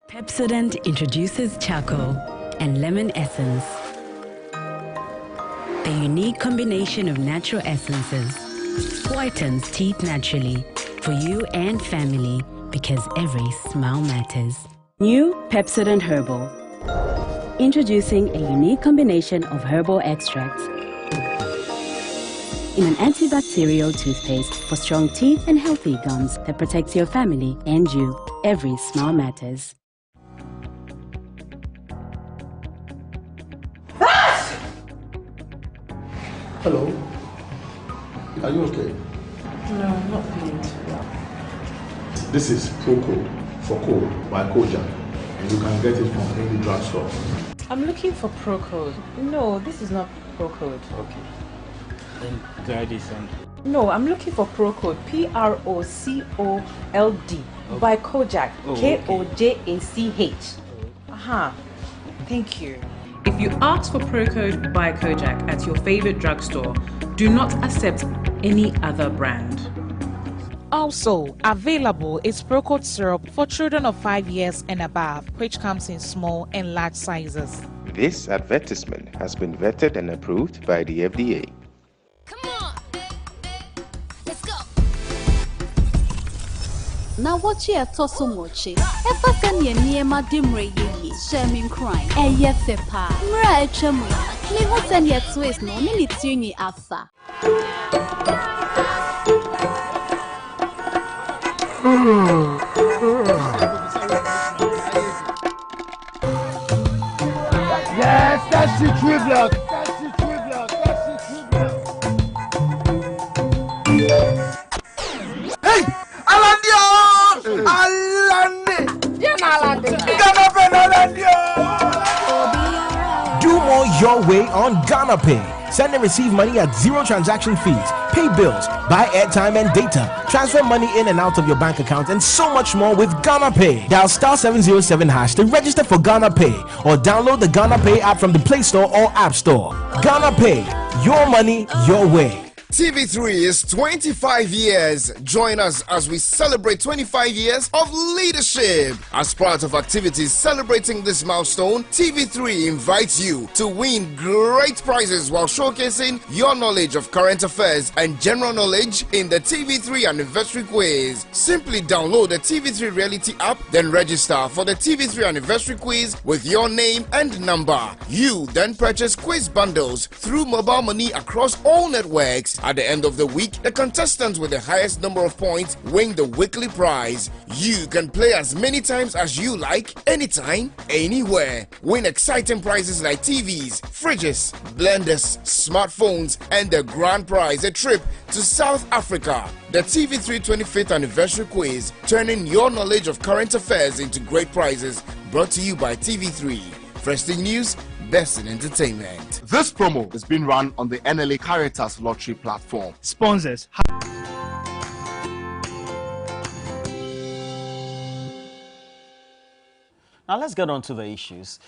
Pepsodent introduces charcoal and lemon essence. The unique combination of natural essences whitens teeth naturally for you and family because every smile matters. New Pepsodent Herbal. Introducing a unique combination of herbal extracts in an antibacterial toothpaste for strong teeth and healthy gums that protects your family and you. Every smile matters. Hello. Are you okay? No, I'm not feeling too well. This is Procode for cold by Kojak, and you can get it from any drugstore. I'm looking for Procode. No, this is not Procode. Okay. Then try this one. No, I'm looking for Procode. P-R-O-C-O-L-D by Kojak. K-O-J-A-C-H. Aha. Thank you. If you ask for Procode by Kojak at your favorite drugstore, do not accept any other brand. Also available is Procode syrup for children of 5 years and above, which comes in small and large sizes. This advertisement has been vetted and approved by the FDA. Now what you are so much? If I can ye ma dimre ye shaming crime. Yes, pa. Right, chamu. Me who send yet Swiss no ni tuni afa. Yes, that's the true block. Hey, Alandio! Alande! Do more your way on Ghana Pay. Send and receive money at zero transaction fees. Pay bills, buy airtime and data, transfer money in and out of your bank account, and so much more with Ghana Pay. Dial *707# to register for Ghana Pay or download the Ghana Pay app from the Play Store or App Store. Ghana Pay, your money, your way. TV3 is 25 years. Join us as we celebrate 25 years of leadership. As part of activities celebrating this milestone, TV3 invites you to win great prizes while showcasing your knowledge of current affairs and general knowledge in the TV3 Anniversary Quiz. Simply download the TV3 Reality app, then register for the TV3 Anniversary Quiz with your name and number. You then purchase quiz bundles through mobile money across all networks. At the end of the week, the contestants with the highest number of points win the weekly prize. You can play as many times as you like, anytime, anywhere. Win exciting prizes like TVs, fridges, blenders, smartphones, and the grand prize, a trip to South Africa. The TV3 25th Anniversary Quiz, turning your knowledge of current affairs into great prizes, brought to you by TV3. First in news, best in entertainment. This promo is being run on the NLA Caritas Lottery platform. Sponsors. Now let's get on to the issues.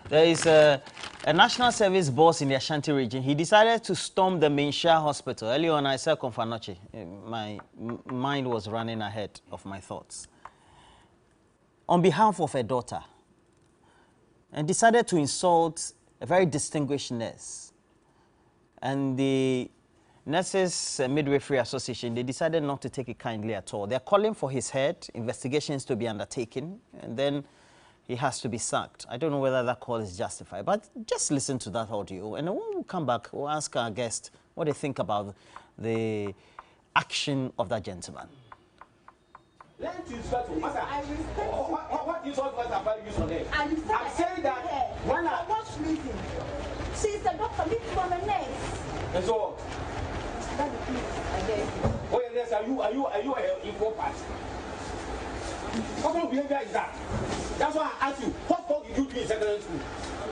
There is a national service boss in the Ashanti region. He decided to storm the Menshia Hospital. Earlier on, I said Konfanoche. My mind was running ahead of my thoughts. On behalf of a daughter, and decided to insult a very distinguished nurse. And the Nurses Midwifery Association, they decided not to take it kindly at all. They're calling for his head, investigations to be undertaken, and then he has to be sacked. I don't know whether that call is justified, but just listen to that audio. And when we come back, we'll ask our guest what they think about the action of that gentleman. What insult words have I used on her? I'm saying that when I watch meeting, she's a doctor, meet from a nurse. And so what? Oh yes, are you an equal part? What kind of behavior is that? That's why I asked you, what fault engineering school?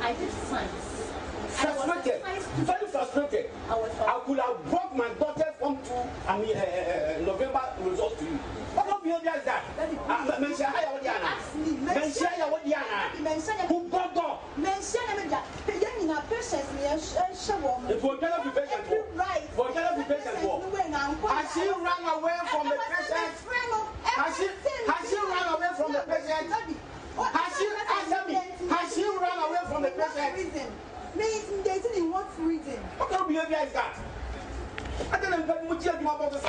I did science. Frustrated, very frustrated. I could have brought my daughter from November results to you. What kind of behavior is that? Mention how you are. Mention what you are. Who got God? Mention patience. If we're going to be patient for, we're going to be patient for. Has she run away from the patient? Has she run away from the patient? Has she run away from the patient? In what reason? What kind of behavior is that? I don't know what you're about to say.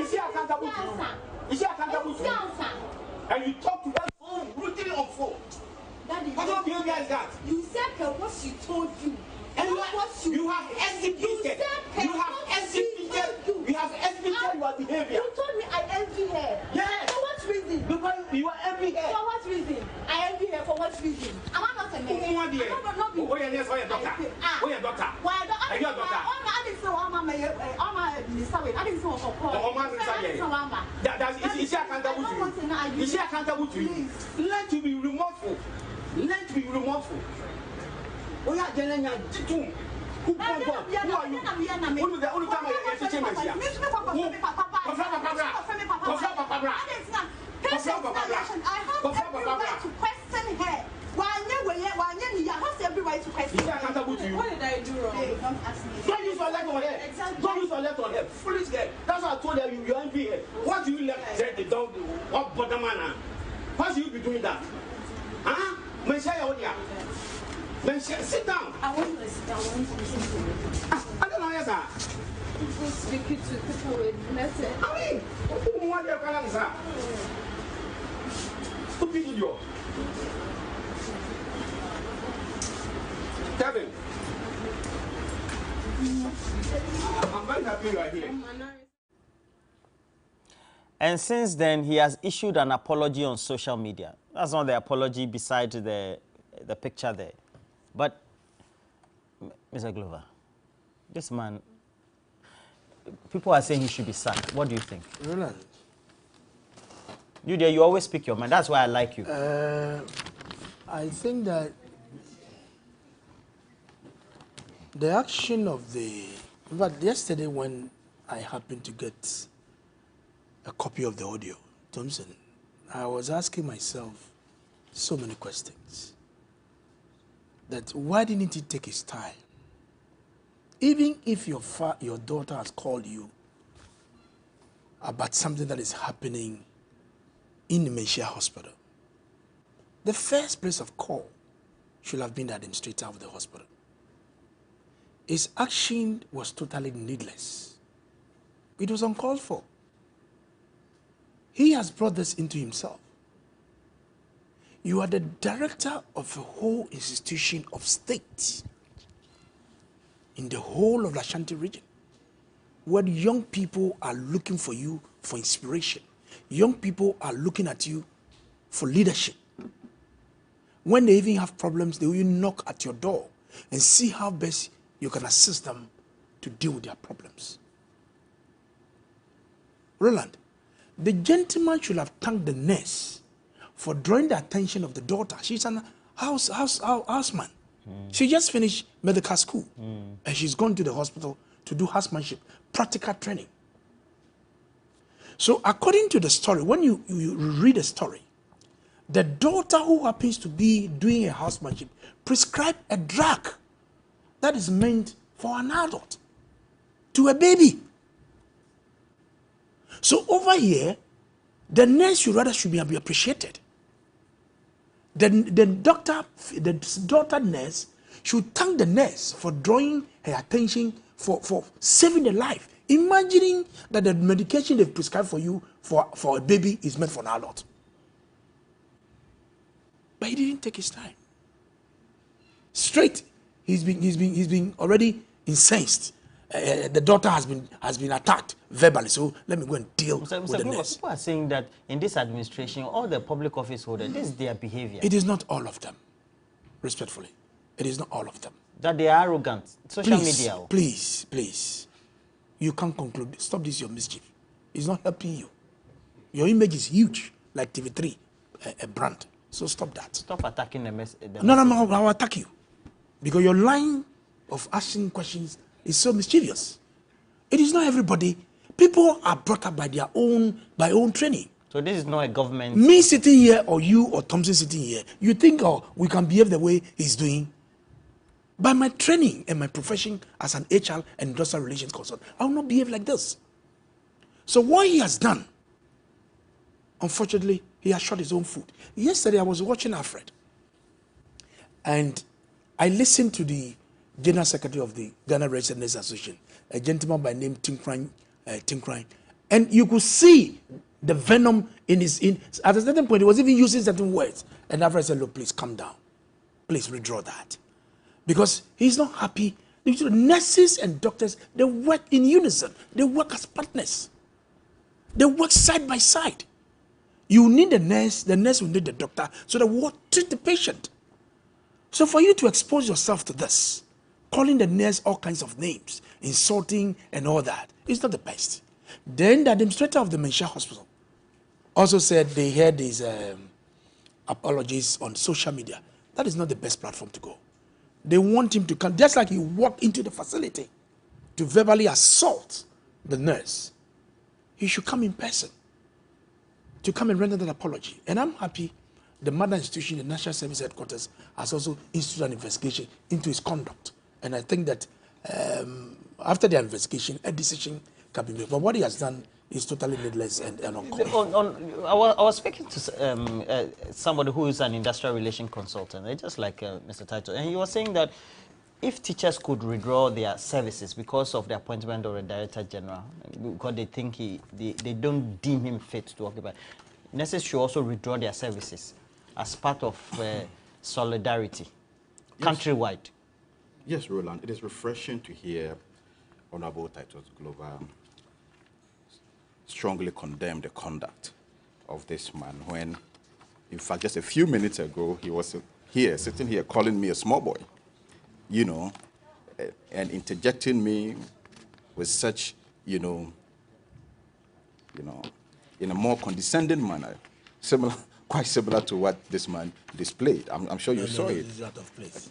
Is she accountable to you? Is she accountable to you? And you talk to that phone, brutally on phone. What kind of behavior is that? You said what she told you. And you have executed. You have executed your behavior. You told me I envy her. Yes. For what reason? Because you are envy her. For what reason? I envy her for what reason? Am I not a man? Who are you, doctor? Who are you, doctor? Why, I didn't say I didn't say Is she accountable to you? Is she accountable to you? Learn to be remorseful. Learn to be remorseful. Who are you? Who are you? I have every right to question her. Every right to question. Is she accountable to you? What did I do wrong? Hey, don't ask me. Don't use your left on her. Exactly. Don't use your left on her. Foolish girl. That's why I told her you envy her. What do you left say the dog? What bottom man? Why should you be doing that? Huh? Sit down. I want to sit down. I want to listen to you. I don't know, yes, sir. People speaking to people with message. I mean, what do you call it, sir? Stupid idiot. Kevin. I'm very happy you are here. And since then, he has issued an apology on social media. That's not the apology beside the picture there. But, Mr. Glover, this man, people are saying he should be sacked. What do you think? Roland. You always speak your mind. That's why I like you. I think that the action of in fact, yesterday when I happened to get a copy of the audio, Thompson, I was asking myself so many questions. That why didn't he take his time? Even if your daughter has called you about something that is happening in the Menchia Hospital, the first place of call should have been the administrator of the hospital. His action was totally needless. It was uncalled for. He has brought this into himself. You are the director of a whole institution of state in the whole of the Ashanti region, where young people are looking for you for inspiration. Young people are looking at you for leadership. When they even have problems, they will knock at your door and see how best you can assist them to deal with their problems. Roland, the gentleman should have thanked the nurse for drawing the attention of the daughter. She's an houseman. She just finished medical school, and she's gone to the hospital to do housemanship, practical training. So according to the story, when you read the story, the daughter who happens to be doing a housemanship prescribed a drug that is meant for an adult to a baby. So over here, the nurse should be appreciated. The daughter nurse should thank the nurse for drawing her attention, for saving the life. Imagining that the medication they've prescribed for you for a baby is meant for an adult. But he didn't take his time. Straight, he's been already incensed. The daughter has been attacked verbally, so let me go and deal with the nurse. People are saying that in this administration, all the public office holders, this is their behavior. It is not all of them, respectfully. It is not all of them. That they are arrogant. Social media. Please. You can't conclude. Stop this, your mischief. It's not helping you. Your image is huge, like TV3, a brand. So stop that. Stop attacking the No, I'll attack you. Because your line of asking questions is so mischievous. It is not everybody. People are brought up by their own training. So this is not a government. Me sitting here or you or Thompson sitting here, you think, oh, we can behave the way he's doing? By my training and my profession as an HR and industrial relations consultant, I will not behave like this. So what he has done, unfortunately, he has shot his own foot. Yesterday, I was watching Alfred, and I listened to the General Secretary of the Ghana Registered Nurses Association, a gentleman by name Tinkrine, and you could see the venom in his. At a certain point, he was even using certain words, and Alfred said, "Look, please calm down. Please withdraw that," because he's not happy. Nurses and doctors, they work in unison. They work as partners. They work side by side. You need the nurse will need the doctor, so that we will treat the patient. So for you to expose yourself to this, calling the nurse all kinds of names, insulting and all that, is not the best. Then the administrator of the Menchia Hospital also said they heard these apologies on social media. That is not the best platform to go. They want him to come, just like he walked into the facility to verbally assault the nurse. He should come in person to come and render that apology. And I'm happy the mother institution, the National Service Headquarters, has also instituted an investigation into his conduct. And I think that after the investigation, a decision can be made. But what he has done is totally needless and uncalled. I was speaking to somebody who is an industrial relation consultant, just like Mr. Taito, and he was saying that if teachers could withdraw their services because of the appointment of the Director General, because they think they don't deem him fit to occupy, nurses should also withdraw their services as part of solidarity, countrywide. Yes, Roland, it is refreshing to hear Honorable Titus Glover strongly condemn the conduct of this man when, in fact, just a few minutes ago, he was here, sitting here, calling me a small boy, you know, and interjecting me with such, in a more condescending manner, quite similar to what this man displayed. I'm sure you saw it. It is out of place.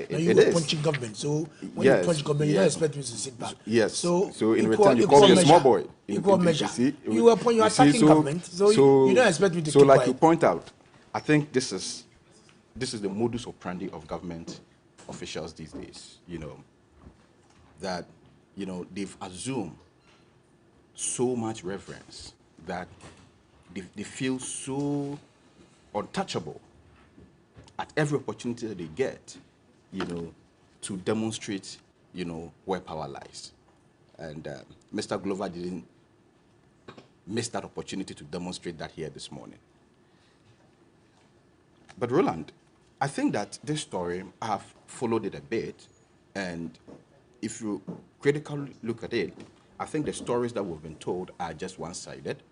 You were punching government, so when you punch government, you don't expect me to sit back. Yes. So in return, you call me a small boy. Equal measure. You are attacking government, so you don't expect me to keep quiet. So, like quiet. you point out, I think this is the modus operandi of government officials these days. That they've assumed so much reverence that they feel so untouchable at every opportunity that they get, to demonstrate, where power lies. And Mr. Glover didn't miss that opportunity to demonstrate that here this morning. But Roland, I think that this story, I have followed it a bit, and if you critically look at it, I think the stories that we've been told are just one-sided.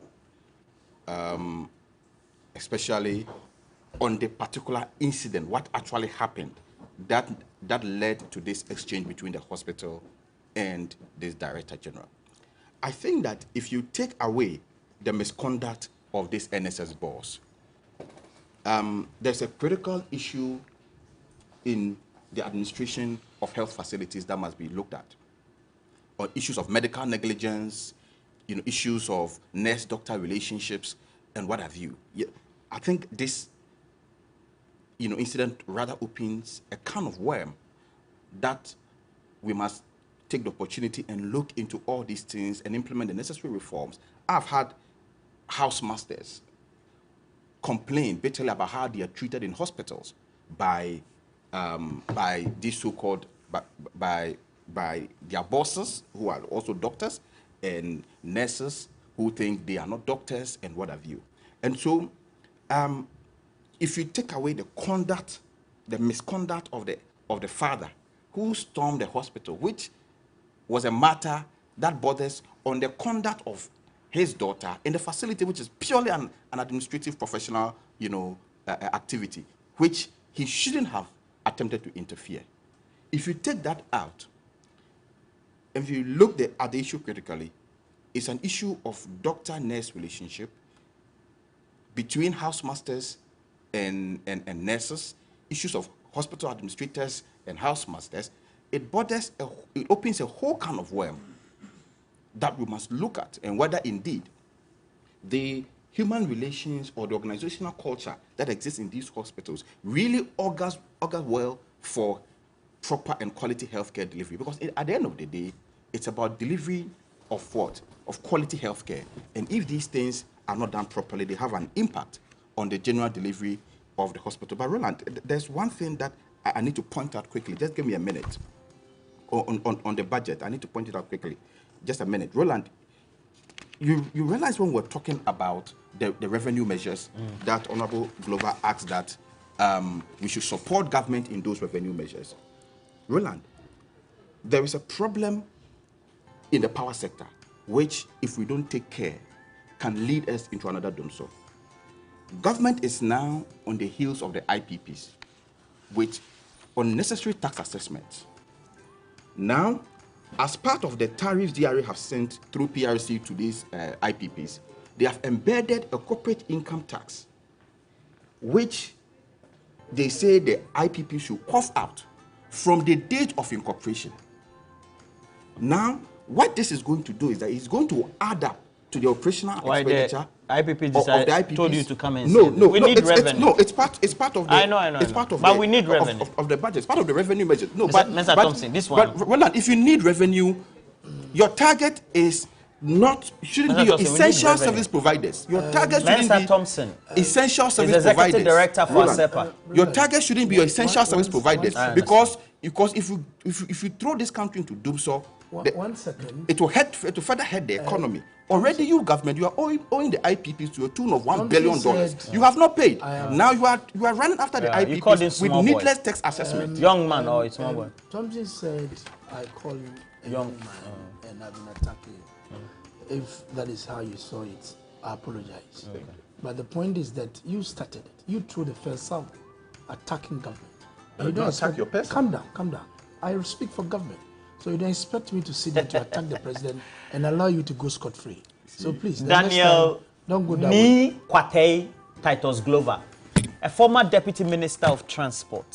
Especially on the particular incident, what actually happened that led to this exchange between the hospital and this Director General. I think that if you take away the misconduct of this NSS boss, there's a critical issue in the administration of health facilities that must be looked at, or issues of medical negligence, issues of nurse-doctor relationships, and what have you. I think this, incident rather opens a can of worm that we must take the opportunity and look into all these things and implement the necessary reforms. I've had housemasters complain bitterly about how they are treated in hospitals by these so-called, by their bosses, who are also doctors, and nurses who think they are not doctors, and what have you. And so, if you take away the conduct, the misconduct of the father who stormed the hospital, which was a matter that borders on the conduct of his daughter in the facility, which is purely an administrative professional, activity, which he shouldn't have attempted to interfere. If you take that out, and if you look at the issue critically, it's an issue of doctor-nurse relationship between housemasters and nurses, issues of hospital administrators and housemasters, it opens a whole can of worms that we must look at, and whether indeed the human relations or the organizational culture that exists in these hospitals really augurs well for proper and quality healthcare delivery. Because at the end of the day, it's about delivery of what? Of quality healthcare. And if these things are not done properly, they have an impact on the general delivery of the hospital. But Roland, there's one thing that I need to point out quickly. Just give me a minute. On the budget, I need to point it out quickly. Just a minute. Roland, you realize when we're talking about the revenue measures that Honorable Glover asked that we should support government in those revenue measures. Roland, there is a problem in the power sector, which, if we don't take care, can lead us into another doomsday. Government is now on the heels of the IPPs with unnecessary tax assessments. Now, as part of the tariffs DRA have sent through PRC to these IPPs, they have embedded a corporate income tax, which they say the IPP should cough out from the date of incorporation. Now, what this is going to do is that it's going to add up to the operational expenditure. IPP decided, told you to come and no, say no, we no, need revenue. It's part of the. I know. It's part of but the, we need revenue of the budget. It's part of the revenue budget. No, Mr. Thompson, this one. But Roland, if you need revenue, your target is not shouldn't Mr. be your Thompson, essential service providers. Your target shouldn't Mr. be Thompson essential service is executive providers. director for Roland, ASEPA. your target shouldn't be your essential service providers because if you throw this country into doomsday, One second. it will further hurt the economy. Already, you government, you are owing the IPPs to a tune of $1 billion. You have not paid. Now you are running after the IPPs with needless tax assessment. Young man or small boy. Thompson said, "I call you a young man, and I've been attacking you." If that is how you saw it, I apologize. Okay. But the point is that you started it. You threw the first sound, attacking government. You don't attack your person. Calm down. I speak for government. So you don't expect me to sit there to attack the president and allow you to go scot-free. So please, Daniel don't go that way. Kwatei Titus Glover, a former deputy minister of transport,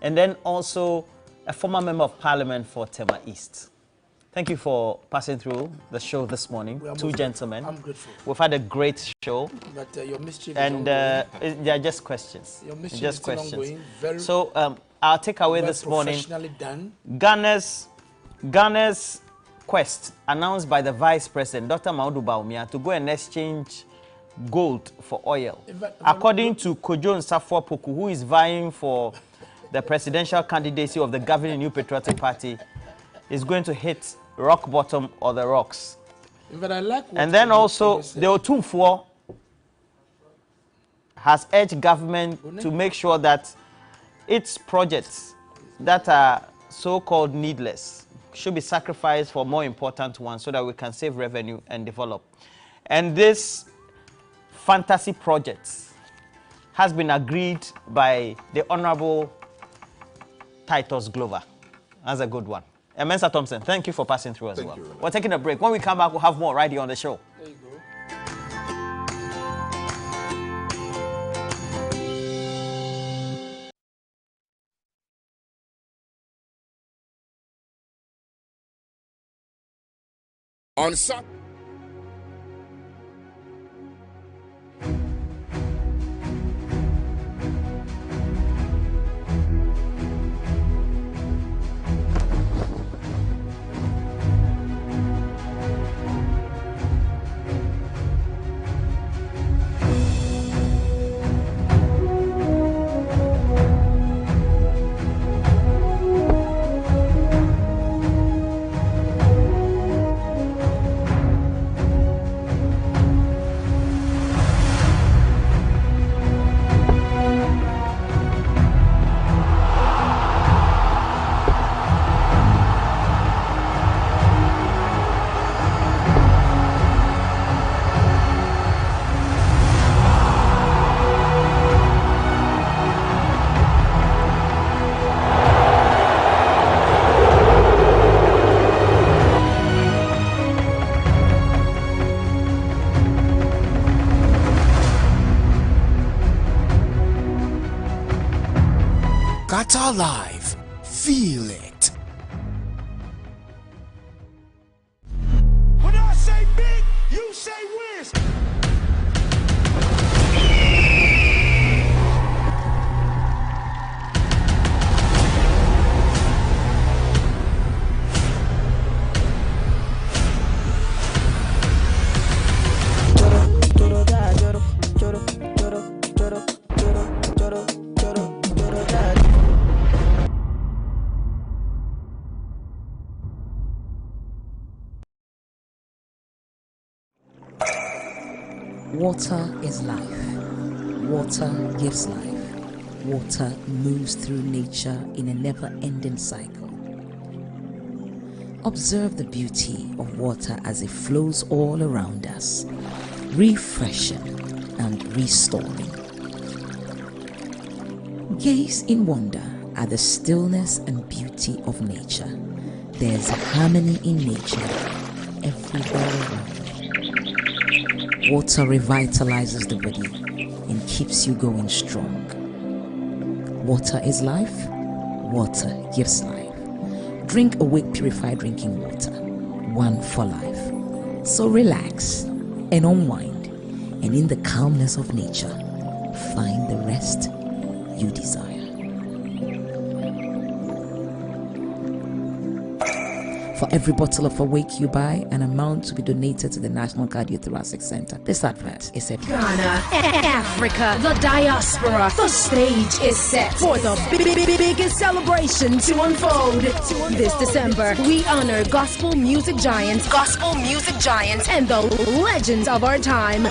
and then also a former member of parliament for Tema East. Thank you for passing through the show this morning, two gentlemen. I'm grateful. We've had a great show. But your mischief and they are just questions. Your mischief just questions. Ongoing. Very so our takeaway this morning: done. Ghana's quest announced by the Vice President, Dr. Mahamudu Bawumia, to go and exchange gold for oil. According to Kojo Nsafo-Poku, who is vying for the presidential candidacy of the governing New Patriotic Party, is going to hit rock bottom or the rocks. And then also, the Otumfuo has urged government to make sure that its projects that are so-called needless should be sacrificed for more important ones so that we can save revenue and develop. And this fantasy project has been agreed by the Honorable Titus Glover. That's a good one. And Mr. Thompson, thank you for passing through as well. We're taking a break. When we come back, we'll have more right here on the show. There you go. On Sunday. Qatar Live. Feel it. When I say big, you say whiz. Water is life. Water gives life. Water moves through nature in a never-ending cycle. Observe the beauty of water as it flows all around us, refreshing and restoring. Gaze in wonder at the stillness and beauty of nature. There's harmony in nature everywhere around. Water revitalizes the body and keeps you going strong. Water is life. Water gives life. Drink Awake Purified Drinking Water. One for life. So relax and unwind, and in the calmness of nature, find the rest you desire. For every bottle of Awake you buy, an amount to be donated to the National Cardiothoracic Center. This advert is a Ghana, Africa, the diaspora. The stage is set for the biggest celebration to unfold. This December, we honor gospel music giants, and the legends of our time.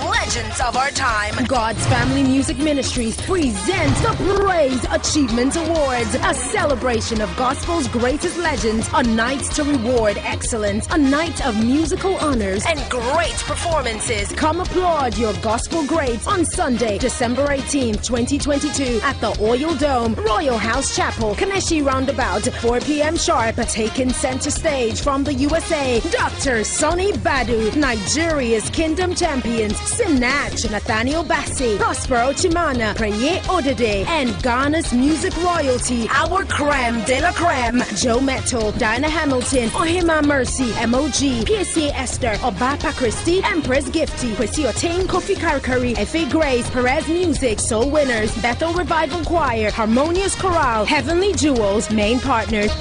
God's Family Music Ministries presents the Praise Achievement Awards, a celebration of gospel's greatest legends, a night to reward excellence, a night of musical honors and great performances. Come applaud your gospel greats on Sunday, December 18th, 2022 at the Oil Dome, Royal House Chapel, Kaneshi Roundabout, 4 p.m. sharp. Taking center stage from the USA, Dr. Sonny Badu, Nigeria's Kingdom Champions, Sinach, Nathaniel Bassi, Prospero Chimana, Preye Odede, and Ghana's music royalty, our creme de la creme, Joe Metal, Diana Hamilton, Ohima Mercy, MOG, PSA Esther, Obapa Christie, Empress Gifty, Kwesi Otain, Kofi Karkari, F.A. Grace, Perez Music, Soul Winners, Bethel Revival Choir, Harmonious Chorale, Heavenly Jewels, main partners,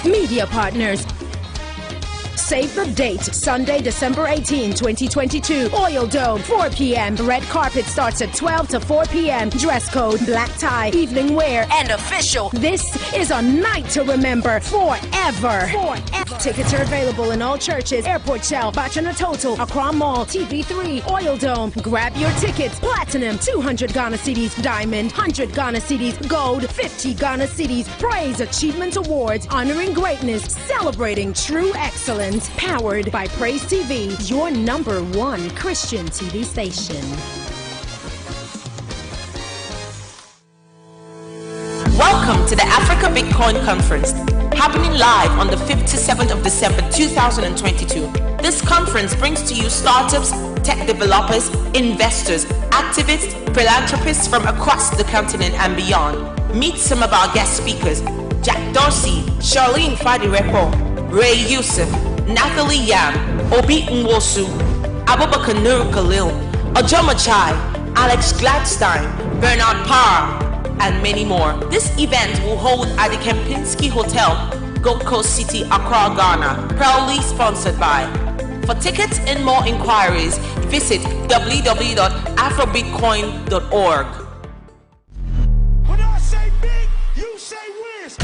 media partners. Save the date, Sunday, December 18, 2022, Oil Dome, 4 p.m. Red carpet starts at 12 to 4 p.m. Dress code, black tie, evening wear, and official. This is a night to remember forever. Tickets are available in all churches, Airport Shell, Bachana Total, Accra Mall, TV3, Oil Dome. Grab your tickets. Platinum, 200 Ghana cedis. Diamond, 100 Ghana cedis. Gold, 50 Ghana cedis. Praise Achievement Awards, honoring greatness, celebrating true excellence. Powered by Praise TV, your #1 Christian TV station. Welcome to the Africa Bitcoin Conference, happening live on the 5th to 7th of December 2022. This conference brings to you startups, tech developers, investors, activists, philanthropists from across the continent and beyond. Meet some of our guest speakers: Jack Dorsey, Charlene Fadirepo, Ray Youssef, Nathalie Yam, Obi Nwosu, Abubakar Nur Khalil, Ojoma Chai, Alex Gladstein, Bernard Parr, and many more. This event will hold at the Kempinski Hotel, Gold Coast City, Accra, Ghana. Proudly sponsored by. For tickets and more inquiries, visit www.afrobitcoin.org. When I say big, you say whiz.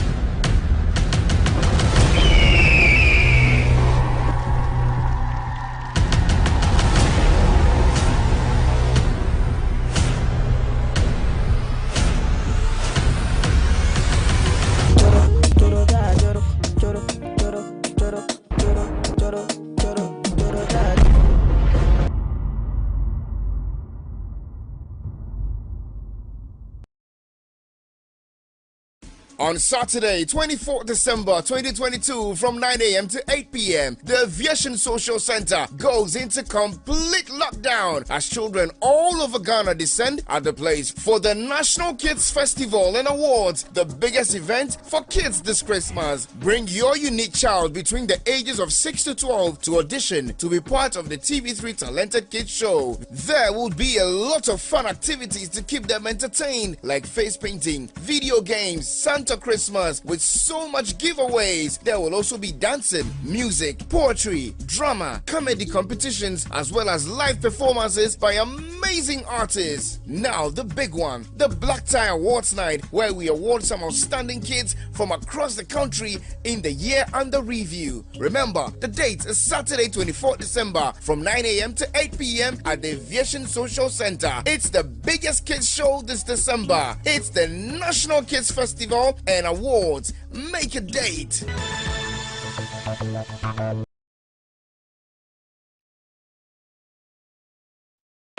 On Saturday, 24th December 2022, from 9 a.m. to 8 p.m., the Aviation Social Center goes into complete lockdown as children all over Ghana descend at the place for the National Kids Festival and Awards, the biggest event for kids this Christmas. Bring your unique child between the ages of 6 to 12 to audition to be part of the TV3 Talented Kids Show. There will be a lot of fun activities to keep them entertained, like face painting, video games, Santa Christmas, with so much giveaways. There will also be dancing, music, poetry, drama, comedy competitions, as well as live performances by amazing artists. Now the big one, the Black Tie Awards Night, where we award some outstanding kids from across the country in the year under review. Remember, the date is Saturday 24th December from 9 a.m. to 8 p.m. at the Aviation Social Center. It's the biggest kids show this December. It's the National Kids Festival and Awards. Make a date.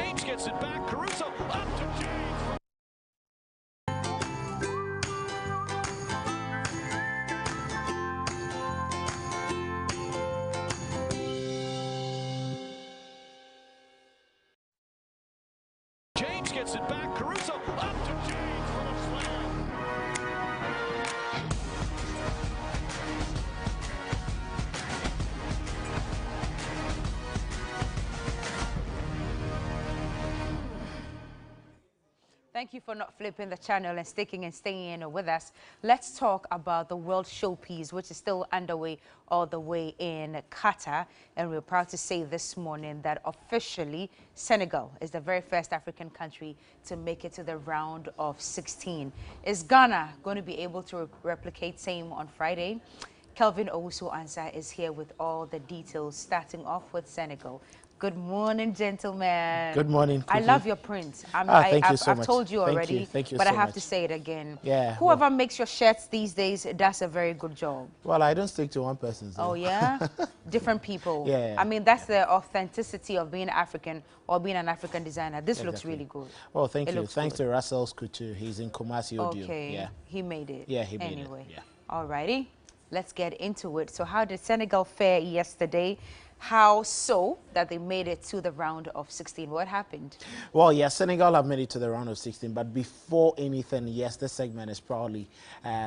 James gets it back. Caruso up to James. James gets it back. Caruso up to James for the slam. Thank you for not flipping the channel and sticking and staying in with us. Let's talk about the World Showpiece, which is still underway all the way in Qatar. And we're proud to say this morning that officially Senegal is the very first African country to make it to the round of 16. Is Ghana going to be able to replicate same on Friday? Kelvin Owusu-Ansah is here with all the details, starting off with Senegal. Good morning, gentlemen. Good morning, Cookie. I love your print. Thank you so much. I've told you already, Thank you but so I have much. to say it again. Yeah. Whoever makes your shirts these days does a very good job. Well, I don't stick to one person. So. Oh, yeah? Different people. Yeah. I mean, that's the authenticity of being African or being an African designer. This looks really good. Well, thank you. Thanks to Russell Couture. He's in Kumasi Audio. Okay. Yeah. He made it. Yeah, he made anyway. it. Yeah. All righty. Let's get into it. So how did Senegal fare yesterday? How so that they made it to the round of 16? What happened? Well, yes, Senegal have made it to the round of 16. But before anything, yes, this segment is proudly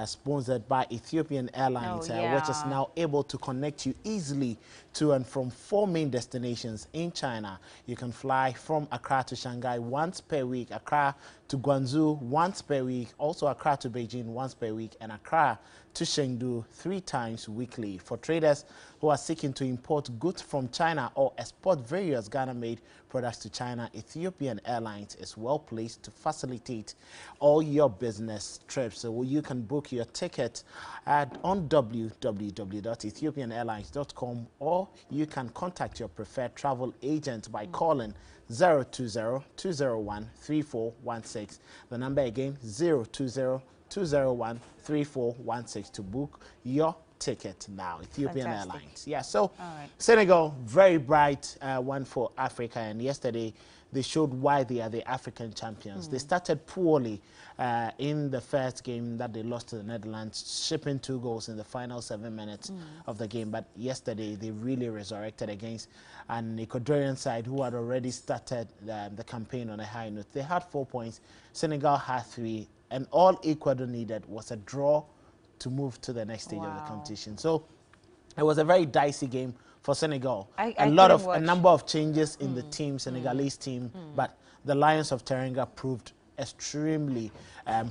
sponsored by Ethiopian Airlines, which is now able to connect you easily to and from 4 main destinations in China. You can fly from Accra to Shanghai once per week, Accra to Guangzhou once per week, also Accra to Beijing once per week, and Accra to Chengdu 3 times weekly. For traders who are seeking to import goods from China or export various Ghana-made products to China, Ethiopian Airlines is well placed to facilitate all your business trips. So you can book your ticket on www.ethiopianairlines.com, or you can contact your preferred travel agent by calling 020-201-3416. The number again, 020-201-3416 to book your ticket now. Ethiopian Airlines. Yeah, so Senegal, very bright one for Africa, and yesterday they showed why they are the African champions. They started poorly in the first game that they lost to the Netherlands, shipping 2 goals in the final 7 minutes of the game. But yesterday they really resurrected against an Ecuadorian side who had already started the campaign on a high note. They had 4 points. Senegal had 3, and all Ecuador needed was a draw to move to the next stage of the competition. So it was a very dicey game for Senegal. A number of changes in the team, Senegalese team, but the Lions of Teranga proved extremely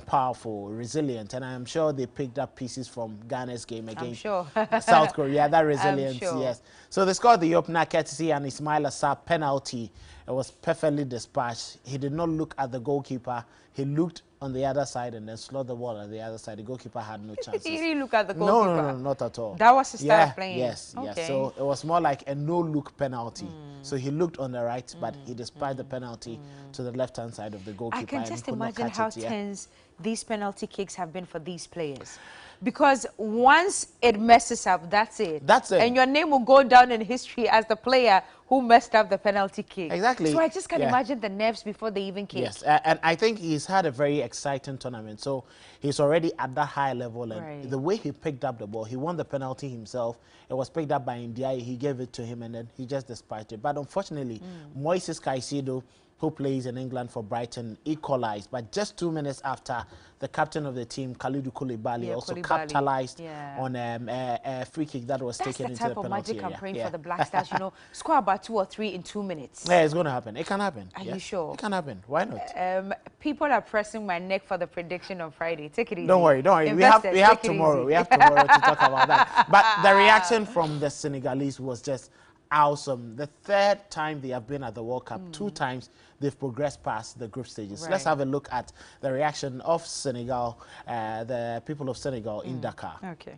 powerful, resilient, and I'm sure they picked up pieces from Ghana's game against South Korea. That resilience, yes. So they scored the opener courtesy and Ismail Assar penalty. It was perfectly dispatched. He did not look at the goalkeeper. He looked on the other side and then slid the ball on the other side. The goalkeeper had no chances. He didn't look at the goalkeeper? No, not at all. That was his style of playing? Yes. So it was more like a no-look penalty. So he looked on the right, but he dispatched the penalty to the left-hand side of the goalkeeper. I can just imagine how tense these penalty kicks have been for these players? Because once it messes up, that's it. That's it. And your name will go down in history as the player who messed up the penalty kick. Exactly. So I just can't imagine the nerves before they even kick. Yes, and I think he's had a very exciting tournament. So he's already at that high level. And the way he picked up the ball, he won the penalty himself. It was picked up by India. He gave it to him, and then he just dispatched it. But unfortunately, Moises Caicedo, who plays in England for Brighton, equalized. But just 2 minutes after, the captain of the team, Kalidou Koulibaly, also capitalized on a free kick that was taken into the penalty area. That's the type of magic I'm praying for the Black Stars, you know, score about 2 or 3 in 2 minutes. Yeah, it's going to happen. It can happen. Are you sure? It can happen. Why not? People are pressing my neck for the prediction on Friday. Take it easy. Don't worry, don't worry. Investors, we have tomorrow. We have tomorrow to talk about that. But the reaction from the Senegalese was just awesome. The third time they have been at the World Cup, 2 times they've progressed past the group stages. Let's have a look at the reaction of Senegal, the people of Senegal in Dakar. Okay.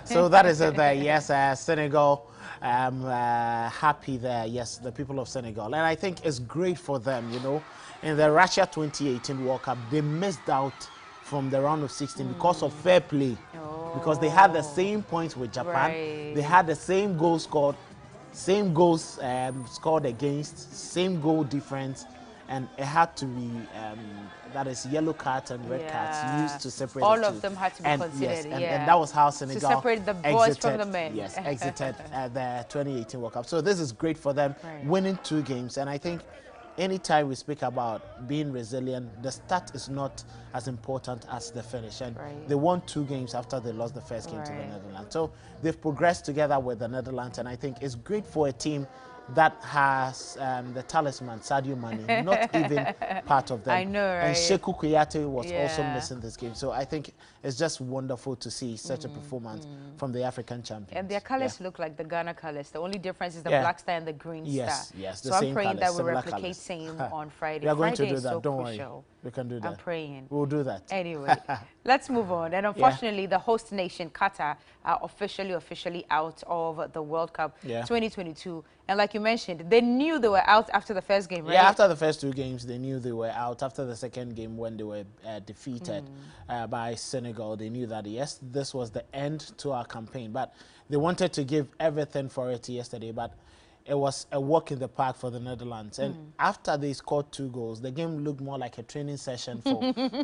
So that is it there. Yes, Senegal, happy there. Yes, the people of Senegal. And I think it's great for them, you know. In the Russia 2018 World Cup, they missed out from the round of 16 because of fair play. Because they had the same points with Japan. They had the same goals scored, same goals scored against, same goal difference. And it had to be, that is yellow cards and red cards used to separate all the two. of them had to be considered, yes, and that was how Senegal to separate the boys from the men. Yes, exited the 2018 World Cup. So this is great for them, winning 2 games. And I think anytime we speak about being resilient, the start is not as important as the finish. And they won 2 games after they lost the first game to the Netherlands. So they've progressed together with the Netherlands. And I think it's great for a team that has the talisman, Sadio Mane, not even part of them. I know, right? And Sekou Kouyaté was also missing this game. So I think it's just wonderful to see such a performance from the African champions. And their colors look like the Ghana colors. The only difference is the black star and the green star. Yes, so I'm praying that we replicate same on Friday. We are going to do that, so don't crucial. worry. We can do that. I'm praying. We'll do that. Anyway, let's move on. And unfortunately, the host nation, Qatar, are officially out of the World Cup 2022. And like you mentioned, they knew they were out after the first game, right? Yeah, after the first 2 games, they knew they were out. After the second game, when they were defeated by Senegal, they knew that, yes, this was the end to our campaign. But they wanted to give everything for it yesterday. But it was a walk in the park for the Netherlands. And after they scored 2 goals, the game looked more like a training session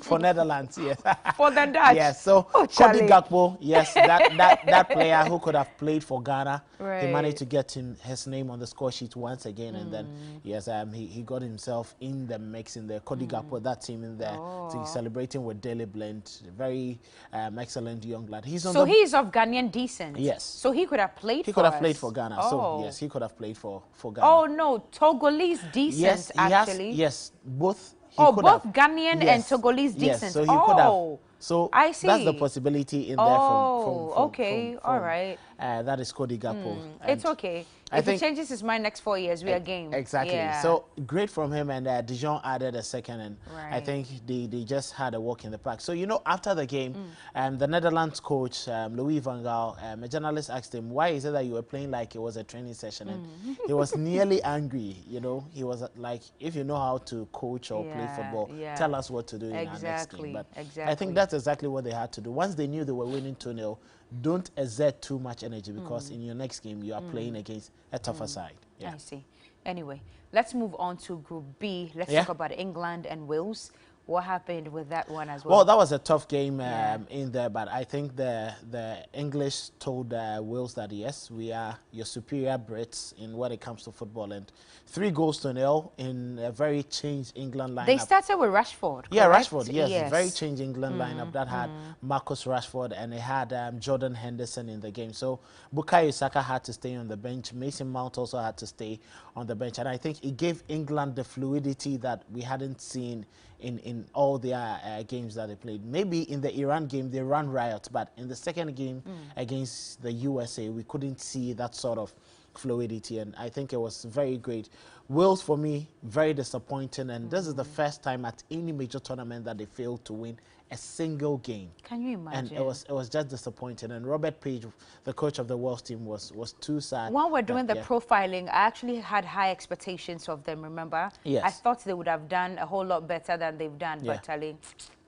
for Netherlands. Yes. For the Dutch. Yes. So Cody Gakpo, yes, that player who could have played for Ghana, they managed to get his name on the score sheet once again. And then, yes, he got himself in the mix in there. Cody Gakpo, that team in there, celebrating with Daley Blind. Very excellent young lad. He's of Ghanaian descent. Yes. So he could have played for us. He could have played for Ghana. So, yes, he could have played for Ghana. Oh, no, Togolese descent, actually. Yes, both. Both Ghanaian and Togolese descent. Yes, so he could have. So I see. That's the possibility in there from all right. That is Cody Gakpo. It's okay. If he changes his mind next 4 years, we are game. Exactly. Yeah. So great from him, and Dijon added a second, and I think they just had a walk in the park. So, you know, after the game, the Netherlands coach, Louis van Gaal, a journalist asked him, why is it that you were playing like it was a training session? And he was nearly angry, you know. He was like, if you know how to coach or play football, tell us what to do in our next game. But I think that's exactly what they had to do. Once they knew they were winning 2-0, don't exert too much energy, because in your next game you are playing against a tougher side. I see. Anyway, let's move on to Group B. Let's talk about England and Wales. What happened with that one as Well, that was a tough game in there, but I think the English told Wales that yes, we are your superior Brits in when it comes to football, and 3-0 in a very changed England lineup. They started with Rashford. Yeah, correct? Rashford. Yes, very changed England lineup that had Marcus Rashford and it had Jordan Henderson in the game. So Bukayo Saka had to stay on the bench. Mason Mount also had to stay on the bench, and I think it gave England the fluidity that we hadn't seen in all their games that they played. Maybe in the Iran game they ran riot, but in the second game against the USA we couldn't see that sort of fluidity, and I think it was very great. Wales, for me, very disappointing, and this is the first time at any major tournament that they failed to win a single game. Can you imagine? And it was just disappointing. And Robert Page, the coach of the Wales team, was too sad. When we're doing the profiling, I actually had high expectations of them, remember? Yes. I thought they would have done a whole lot better than they've done, but Tally,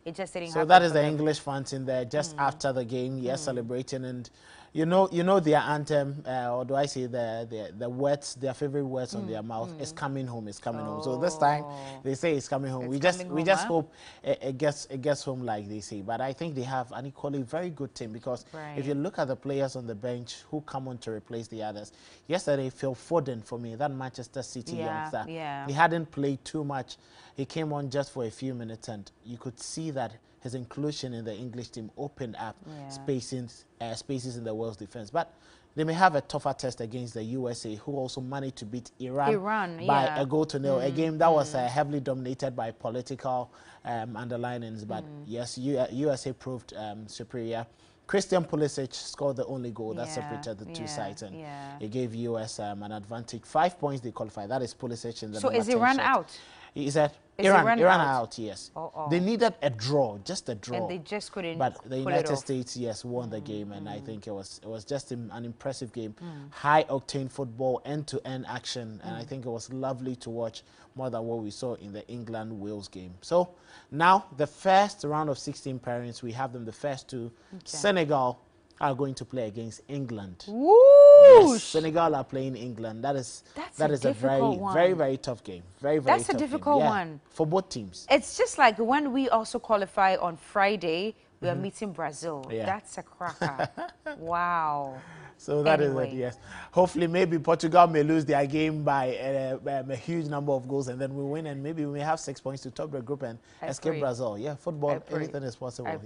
it just didn't happen. So that is the English fans in there just after the game, celebrating. And you know their anthem, or do I say the words, their favorite words on their mouth is coming home, is coming home. So this time they say it's coming home. We just hope it gets home like they say. But I think they have an equally very good team, because if you look at the players on the bench who come on to replace the others, yesterday Phil Foden, for me, that Manchester City youngster, he hadn't played too much. He came on just for a few minutes, and you could see that his inclusion in the English team opened up spaces in the Wales defense. But they may have a tougher test against the USA, who also managed to beat Iran by a 0-0. A game that was heavily dominated by political underlinings. But yes, USA proved superior. Christian Pulisic scored the only goal that separated the two sides, and it gave US an advantage. 5 points they qualified. That is Pulisic in the So is Iran out? He said Iran out, yes. They needed a draw, just a draw. And they just couldn't. But the United States, won the game, and I think it was just an impressive game. High-octane football, end-to-end action, and I think it was lovely to watch, more than what we saw in the England-Wales game. So now the first round of 16 pairings, we have them, the first two. Senegal are going to play against England. Yes, Senegal are playing England. That is a very, very tough game. Very, very tough. That's a difficult one. For both teams. It's just like when we also qualify on Friday, we are meeting Brazil. That's a cracker. Wow. So that is it, yes. Hopefully, maybe Portugal may lose their game by a huge number of goals, and then we win, and maybe we may have 6 points to top the group and escape Brazil. Yeah, football, anything is possible.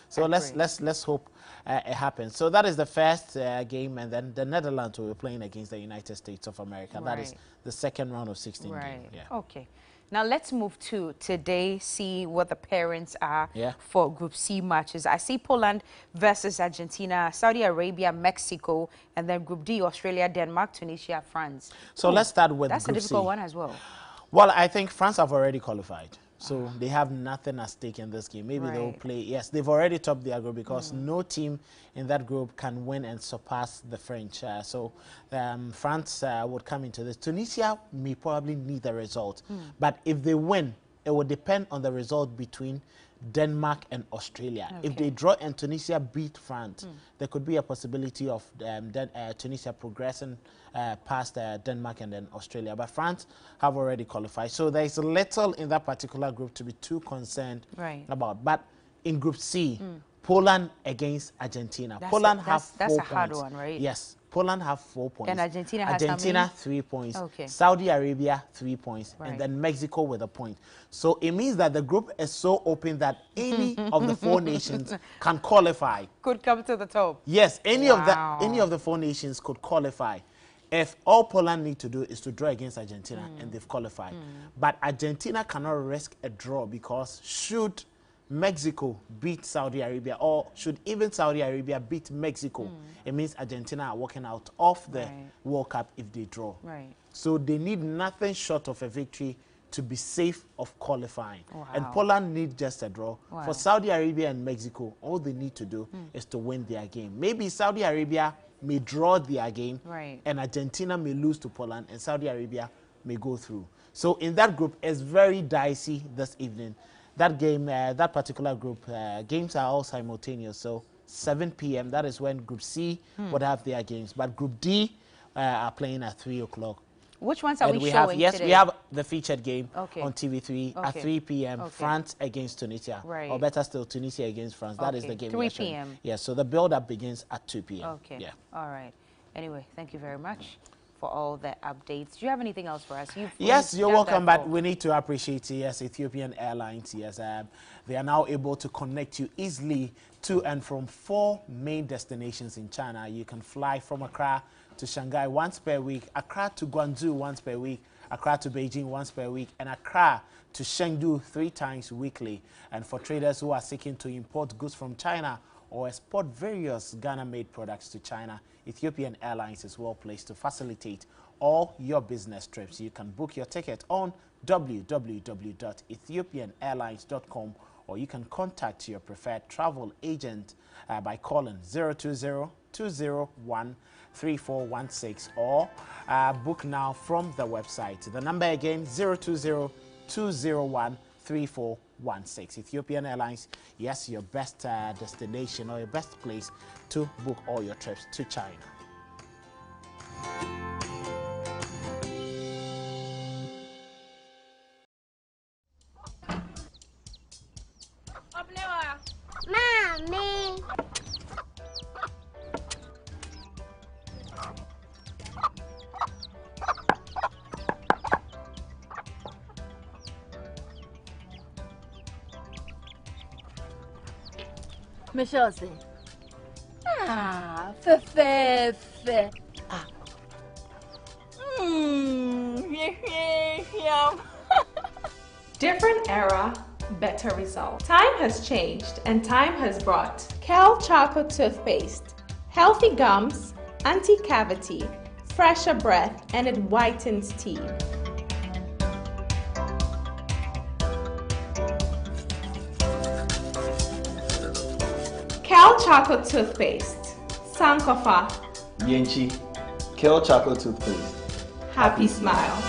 So let's hope it happens. So that is the first game, and then the Netherlands will be playing against the United States of America. That is the second round of 16 games. Okay. Now let's move to today, see what the parents are for Group C matches. I see Poland versus Argentina, Saudi Arabia, Mexico, and then Group D, Australia, Denmark, Tunisia, France. So let's start with That's Group a difficult C. one as well. Well, I think France have already qualified. So they have nothing at stake in this game. Maybe they'll play. Yes, they've already topped their group, because no team in that group can win and surpass the French. So France would come into this. Tunisia may probably need the result. But if they win, it will depend on the result between Denmark and Australia. If they draw and Tunisia beat France, there could be a possibility of Tunisia progressing past Denmark and then Australia. But France have already qualified. So there is little in that particular group to be too concerned about. But in Group C, Poland against Argentina. Poland have 4 points. That's a hard one, right? Yes. Poland have 4 points. And Argentina has how many? 3 points. Saudi Arabia 3 points. And then Mexico with a point. So it means that the group is so open that any of the 4 nations can qualify. Could come to the top. Yes, any of the 4 nations could qualify. If all Poland need to do is to draw against Argentina and they've qualified. But Argentina cannot risk a draw, because should Mexico beat Saudi Arabia, or should even Saudi Arabia beat Mexico, it means Argentina are walking out of the World Cup if they draw. So they need nothing short of a victory to be safe of qualifying. And Poland need just a draw. For Saudi Arabia and Mexico, all they need to do is to win their game. Maybe Saudi Arabia may draw their game, and Argentina may lose to Poland, and Saudi Arabia may go through. So in that group, it's very dicey this evening. That game, that particular group, games are all simultaneous. So 7 p.m., that is when Group C would have their games. But Group D are playing at 3 o'clock. Which ones are and we showing Yes, today? we have the featured game Okay. on TV3 at Okay. 3 p.m. Okay. France against Tunisia. Right. Or better still, Tunisia against France. That is Okay. the game 3 we are showing. p.m. Yeah, so the build-up begins at 2 p.m. Okay. Yeah. All right. Anyway, thank you very much for all the updates. Do you have anything else for us? Yes, you're done welcome, that but we need to appreciate, yes, Ethiopian Airlines. Yes, they are now able to connect you easily to and from 4 main destinations in China. You can fly from Accra to Shanghai once per week, Accra to Guangzhou once per week, Accra to Beijing once per week, and Accra to Chengdu 3 times weekly. And for traders who are seeking to import goods from China or export various Ghana-made products to China, Ethiopian Airlines is well placed to facilitate all your business trips. You can book your ticket on www.ethiopianairlines.com, or you can contact your preferred travel agent by calling 020-201-3416 or book now from the website. The number again, 020-201-3416. Ethiopian Airlines, yes, your best destination or your best place to book all your trips to China. Mommy. Michelle say, fe. Different era, better result. Time has changed and time has brought Kel Charcoal Toothpaste, healthy gums, anti-cavity, fresher breath, and it whitens teeth. Kel Charcoal Toothpaste, Sankofa. Yenchi, Kel Charcoal Toothpaste. Happy smile.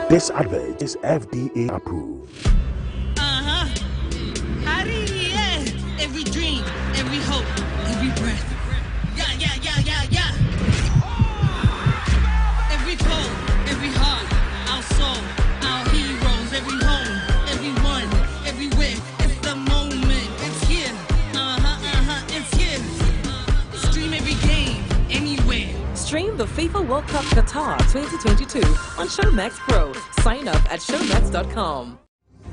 This advert is FDA approved. Every dream, every hope, every breath. Yeah. Every pole, every heart, our soul, our heroes, every home, everyone, everywhere. It's the moment, it's here. It's here. Stream every game, anywhere. Stream the FIFA World Cup Qatar 2022 on Showmax Pro. Sign up at showmax.com.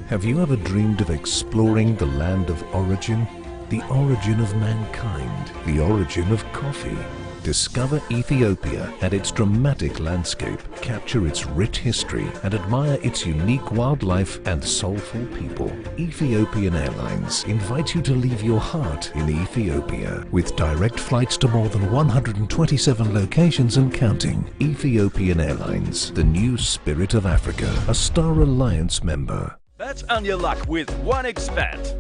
Have you ever dreamed of exploring the land of origin? The origin of mankind, the origin of coffee. Discover Ethiopia and its dramatic landscape, capture its rich history and admire its unique wildlife and soulful people. Ethiopian Airlines invites you to leave your heart in Ethiopia with direct flights to more than 127 locations and counting. Ethiopian Airlines, the new spirit of Africa, a Star Alliance member. Bet on your luck with 1xBet.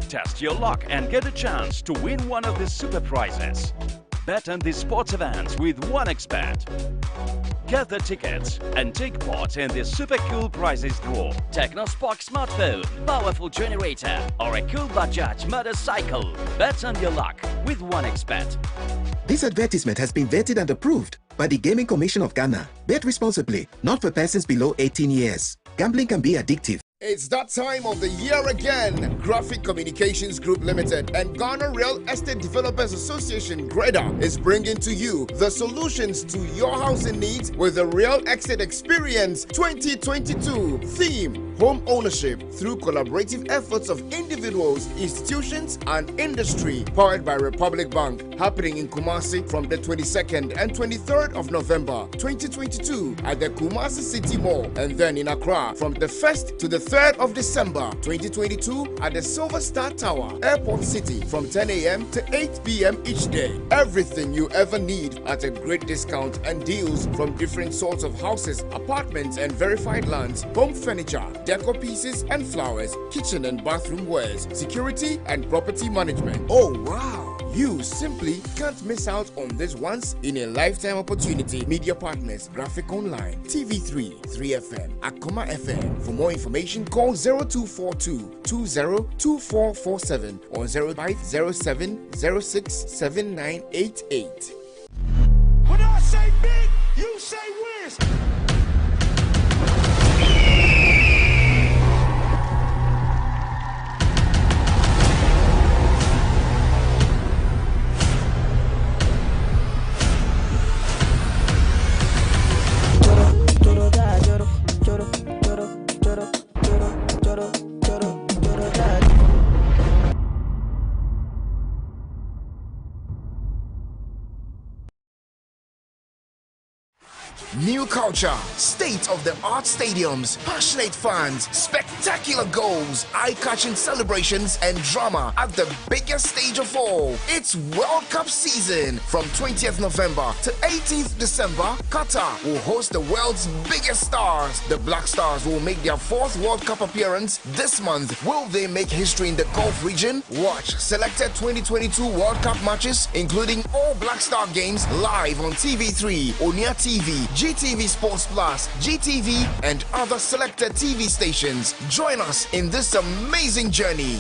Test your luck and get a chance to win one of the super prizes. Bet on the sports events with 1xBet. Get the tickets and take part in the super cool prizes draw. Technospark smartphone, powerful generator, or a cool Bajaj motorcycle. Bet on your luck with 1xBet. This advertisement has been vetted and approved by the Gaming Commission of Ghana. Bet responsibly, not for persons below 18 years. Gambling can be addictive. It's that time of the year again. Graphic Communications Group Limited and Ghana Real Estate Developers Association (GREDA) is bringing to you the solutions to your housing needs with the Real Estate Experience 2022 theme: home ownership through collaborative efforts of individuals, institutions, and industry. Powered by Republic Bank, happening in Kumasi from the 22nd and 23rd of November 2022 at the Kumasi City Mall, and then in Accra from the 1st to the 3rd of December 2022 at the Silver Star Tower, Airport City from 10 a.m. to 8 p.m. each day. Everything you ever need at a great discount and deals from different sorts of houses, apartments and verified lands, home furniture, decor pieces and flowers, kitchen and bathroom wares, security and property management. Oh wow! You simply can't miss out on this once in a lifetime opportunity. Media partners, Graphic Online, TV3, 3FM, Akoma FM. For more information, call 0242 202447 or 0507 067988. New culture, state-of-the-art stadiums, passionate fans, spectacular goals, eye-catching celebrations, and drama at the biggest stage of all. It's World Cup season. From 20th November to 18th December, Qatar will host the world's biggest stars. The Black Stars will make their 4th World Cup appearance this month. Will they make history in the Gulf region? Watch selected 2022 World Cup matches, including all Black Star games, live on TV3, Onia TV, GTV Sports Plus, GTV, and other selected TV stations. Join us in this amazing journey.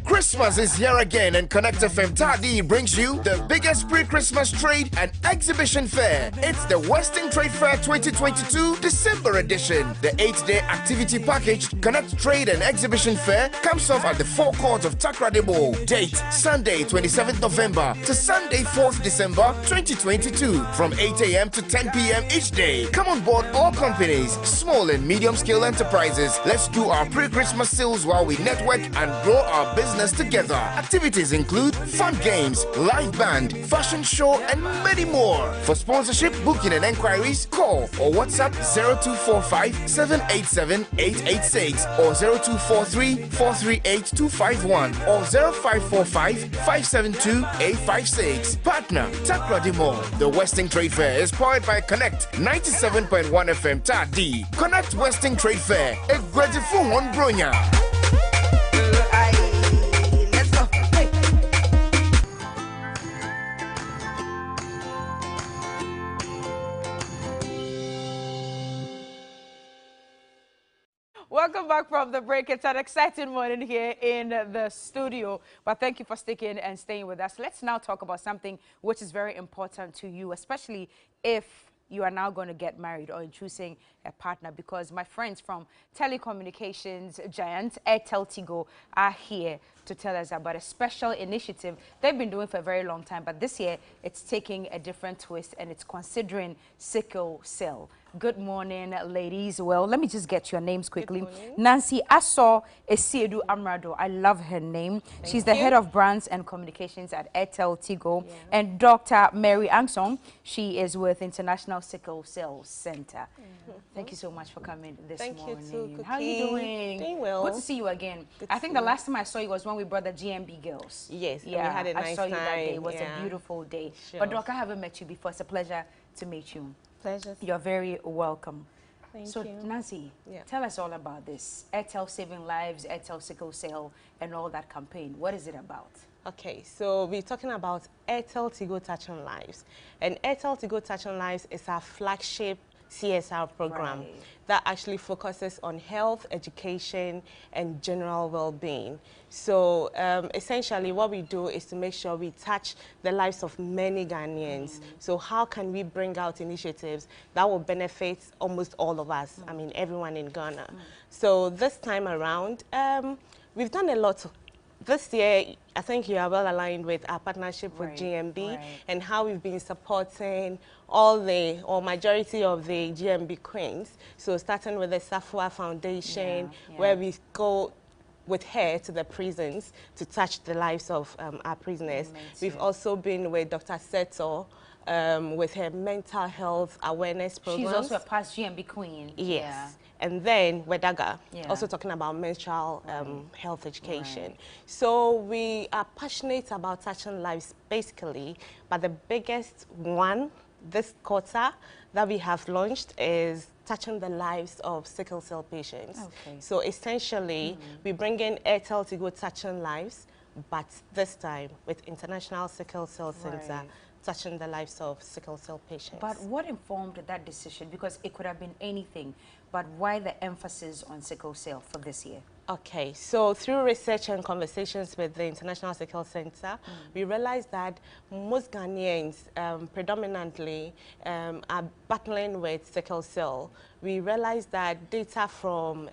Christmas is here again, and Connect FM Tadi brings you the biggest pre-Christmas trade and exhibition fair. It's the Western Trade Fair 2022 December edition. The 8-day activity package Connect Trade and Exhibition Fair comes off at the forecourt of Takrady Mall. Date Sunday 27th November to Sunday 4th December 2022 from 8 a.m. to 10 p.m. each day. Come on board all companies, small and medium scale enterprises. Let's do our pre-Christmas sales while we network and grow our business together. Activities include fun games, live band, fashion show, and many more. For sponsorship, booking, and enquiries, call or WhatsApp 0245 787 886 or 0243 438 251 or 0545 572 856. Partner Takrady Mall. The Western Trade Fair is powered by Connect 97.1 FM Tadi. Connect Western Trade Fair. A grateful one, Bronya. Welcome back from the break. It's an exciting morning here in the studio, but thank you for sticking and staying with us. Let's now talk about something which is very important to you, especially if you are now going to get married or choosing a partner, because my friends from telecommunications giant Airtel Tigo are here to tell us about a special initiative they've been doing for a very long time, but this year it's taking a different twist and it's considering sickle cell. Good morning, ladies. Well, let me just get your names quickly. Nancy Aso Esiedu Amrado. I love her name. She's the head of brands and communications at Airtel Tigo. Yeah. And Dr. Mary Angsong. She is with International Sickle Cell Center. Thank you so much for coming this morning. Thank you too, Cookie. How are you doing? Doing well. Good to see you again. I think the last time I saw you was when we brought the GMB girls. Yes, yeah, we had a nice I saw you that day. It was yeah. a beautiful day. Sure. But Doc, I haven't met you before. It's a pleasure to meet you. Pleasure. You're very welcome. Thank so, you. Nancy, tell us all about this. Airtel Saving Lives, Airtel Sickle Cell, and all that campaign. What is it about? Okay, so we're talking about Airtel Tigo Touching Lives. And Airtel Tigo Touching Lives is our flagship CSR program that actually focuses on health, education, and general well-being. So essentially what we do is to make sure we touch the lives of many Ghanaians. So how can we bring out initiatives that will benefit almost all of us, I mean everyone in Ghana. So this time around, we've done a lot. This year, I think you are well aligned with our partnership with GMB and how we've been supporting all the, or majority of the GMB queens. So starting with the Safua Foundation, where we go with her to the prisons to touch the lives of our prisoners. We've also been with Dr. Seto with her mental health awareness program. She's also a past GMB queen. Yes. Yeah. And then Wedaga, also talking about menstrual health education. So we are passionate about touching lives basically, but the biggest one this quarter that we have launched is touching the lives of sickle cell patients. Okay. So essentially, we bring in Airtel Tigo Touching Lives, but this time with International Sickle Cell Center, touching the lives of sickle cell patients. But what informed that decision? Because it could have been anything, but why the emphasis on sickle cell for this year? Okay, so through research and conversations with the International Sickle Center, we realized that most Ghanaians predominantly are battling with sickle cell. We realized that data from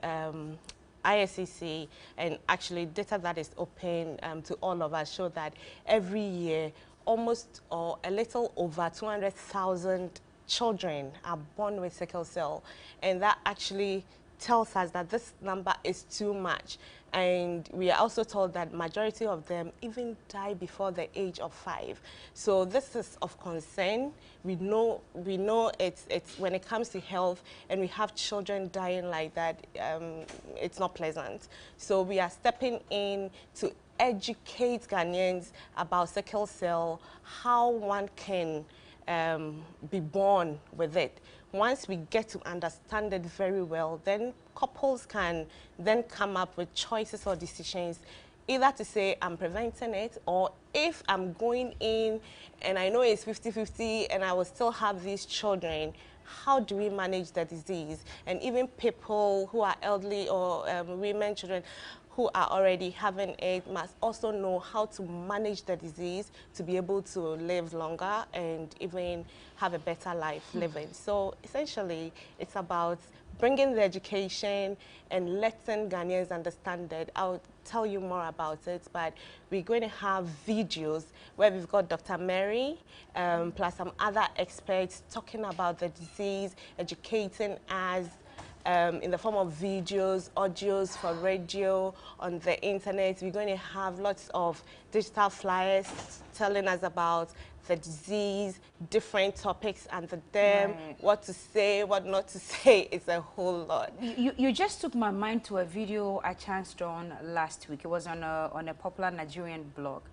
ISCC and actually data that is open to all of us show that every year almost or a little over 200,000 children are born with sickle cell, and that actually tells us that this number is too much. And we are also told that majority of them even die before the age of 5. So this is of concern. We know it's when it comes to health and we have children dying like that, it's not pleasant. So we are stepping in to educate Ghanaians about sickle cell, how one can be born with it. Once we get to understand it very well, then couples can then come up with choices or decisions, either to say I'm preventing it, or if I'm going in and I know it's 50-50 and I will still have these children, how do we manage the disease? And even people who are elderly or women, children, who are already having it must also know how to manage the disease to be able to live longer and even have a better life living. So essentially, it's about bringing the education and letting Ghanaians understand it. I'll tell you more about it, but we're going to have videos where we've got Dr. Mary, plus some other experts talking about the disease, educating us, in the form of videos, audios for radio, on the internet. We're going to have lots of digital flyers telling us about the disease, different topics under them, what to say, what not to say. It's a whole lot. You just took my mind to a video I chanced on last week. It was on a popular Nigerian blog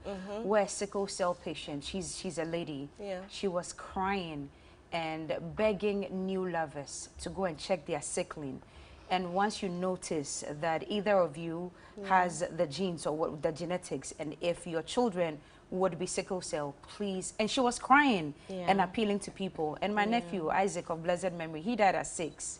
where a sickle cell patient, she's a lady, she was crying and begging new lovers to go and check their sickling. And once you notice that either of you has the genes or the genetics, and if your children would be sickle cell, please. And she was crying and appealing to people. And my nephew, Isaac of blessed memory, he died at 6.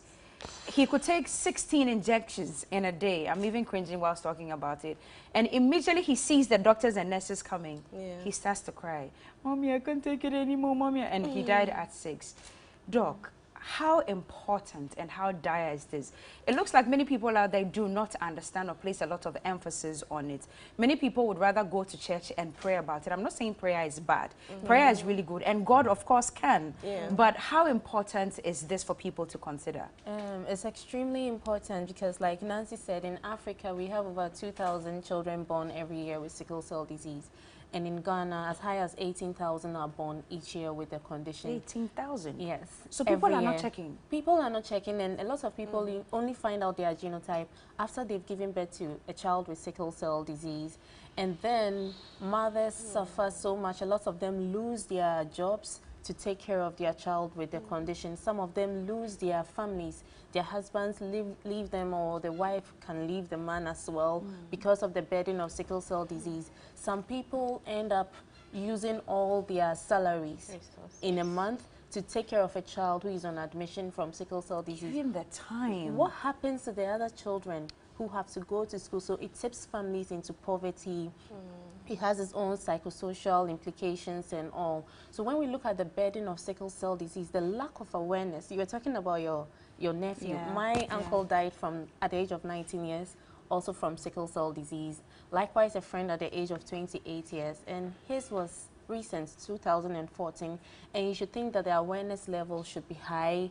He could take 16 injections in a day. I'm even cringing whilst talking about it. And immediately he sees the doctors and nurses coming. He starts to cry. Mommy, I can't take it anymore, Mommy. And he died at 6. Doc, how important and how dire is this? It looks like many people out there do not understand or place a lot of emphasis on it. Many people would rather go to church and pray about it. I'm not saying prayer is bad. Prayer is really good, and God, of course, can. But how important is this for people to consider? It's extremely important because, like Nancy said, in Africa, we have over 2,000 children born every year with sickle cell disease. And in Ghana, as high as 18,000 are born each year with the condition. 18,000? Yes. So people are not checking? People are not checking, and a lot of people only find out their genotype after they've given birth to a child with sickle cell disease. And then mothers suffer so much. A lot of them lose their jobs to take care of their child with the condition. Some of them lose their families. Their husbands leave them, or the wife can leave the man as well because of the burden of sickle cell disease. Some people end up using all their salaries in a month to take care of a child who is on admission from sickle cell disease. Even the time. What happens to the other children who have to go to school? So it tips families into poverty. It has its own psychosocial implications and all. So when we look at the burden of sickle cell disease, the lack of awareness, you were talking about your nephew. My uncle died at the age of 19 years, also from sickle cell disease. Likewise, a friend at the age of 28 years, and his was recent, 2014. And you should think that the awareness level should be high,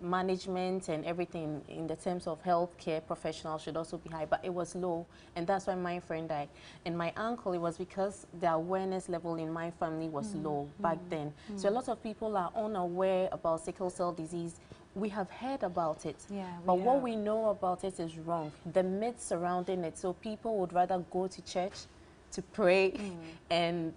management and everything in the terms of healthcare professionals should also be high, but it was low, and that's why my friend died. And my uncle, it was because the awareness level in my family was low back then. So a lot of people are unaware about sickle cell disease. We have heard about it, but what we know about it is wrong. The myths surrounding it, so people would rather go to church to pray and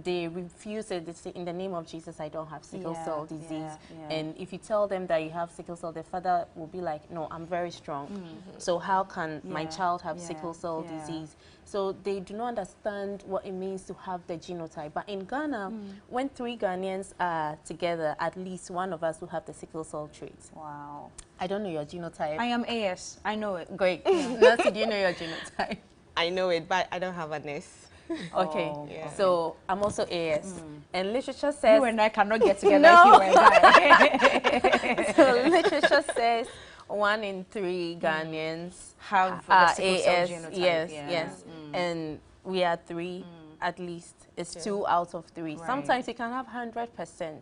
they refuse it. They say, in the name of Jesus, I don't have sickle cell disease. And if you tell them that you have sickle cell, the father will be like, no, I'm very strong. So how can my child have sickle cell disease? So they do not understand what it means to have the genotype. But in Ghana, when 3 Ghanaians are together, at least one of us will have the sickle cell traits. Wow. I don't know your genotype. I am AS. I know it. Great. Nancy, do you know your genotype? I know it, but I don't have an S. Okay, so I'm also AS. And literature says... You and I cannot get together if you and I. So literature says 1 in 3 Ghanaians have the sickle cell AS. genotype. Yes. And we are 3 at least. It's 2 out of 3. Sometimes you can have 100%.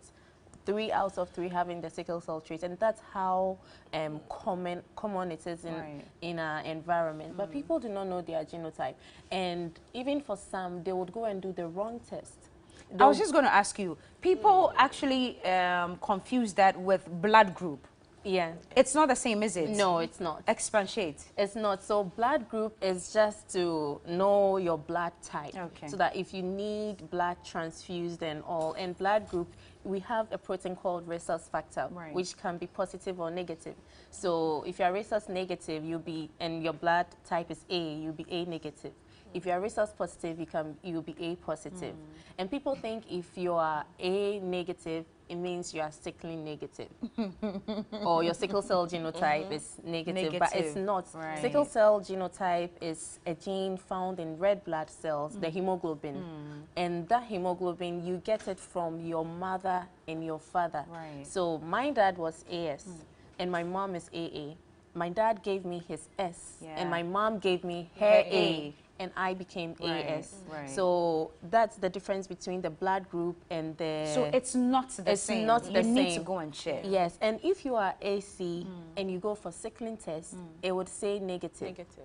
3 out of 3 having the sickle cell trait, and that's how common it is in our environment. But people do not know their genotype, and even for some, they would go and do the wrong test. I was just going to ask you, people actually confuse that with blood group. Yeah. It's not the same, is it? No, it's not. Expatiate. It's not. So blood group is just to know your blood type. Okay. So that if you need blood transfused and all, and blood group, we have a protein called rhesus factor, which can be positive or negative. So if you're rhesus negative, and your blood type is A, you'll be A negative. If you are rhesus positive, you'll be A positive. And people think if you are A negative, it means you are sickling negative. Or your sickle cell genotype is negative, but it's not. Sickle cell genotype is a gene found in red blood cells, the hemoglobin. And that hemoglobin, you get it from your mother and your father. So my dad was AS, and my mom is AA. My dad gave me his S, and my mom gave me her A. And I became AS. So that's the difference between the blood group and the... So it's not the same. It's not the same. You need to go and check. Yes, and if you are AC and you go for sickling test, it would say negative. Negative.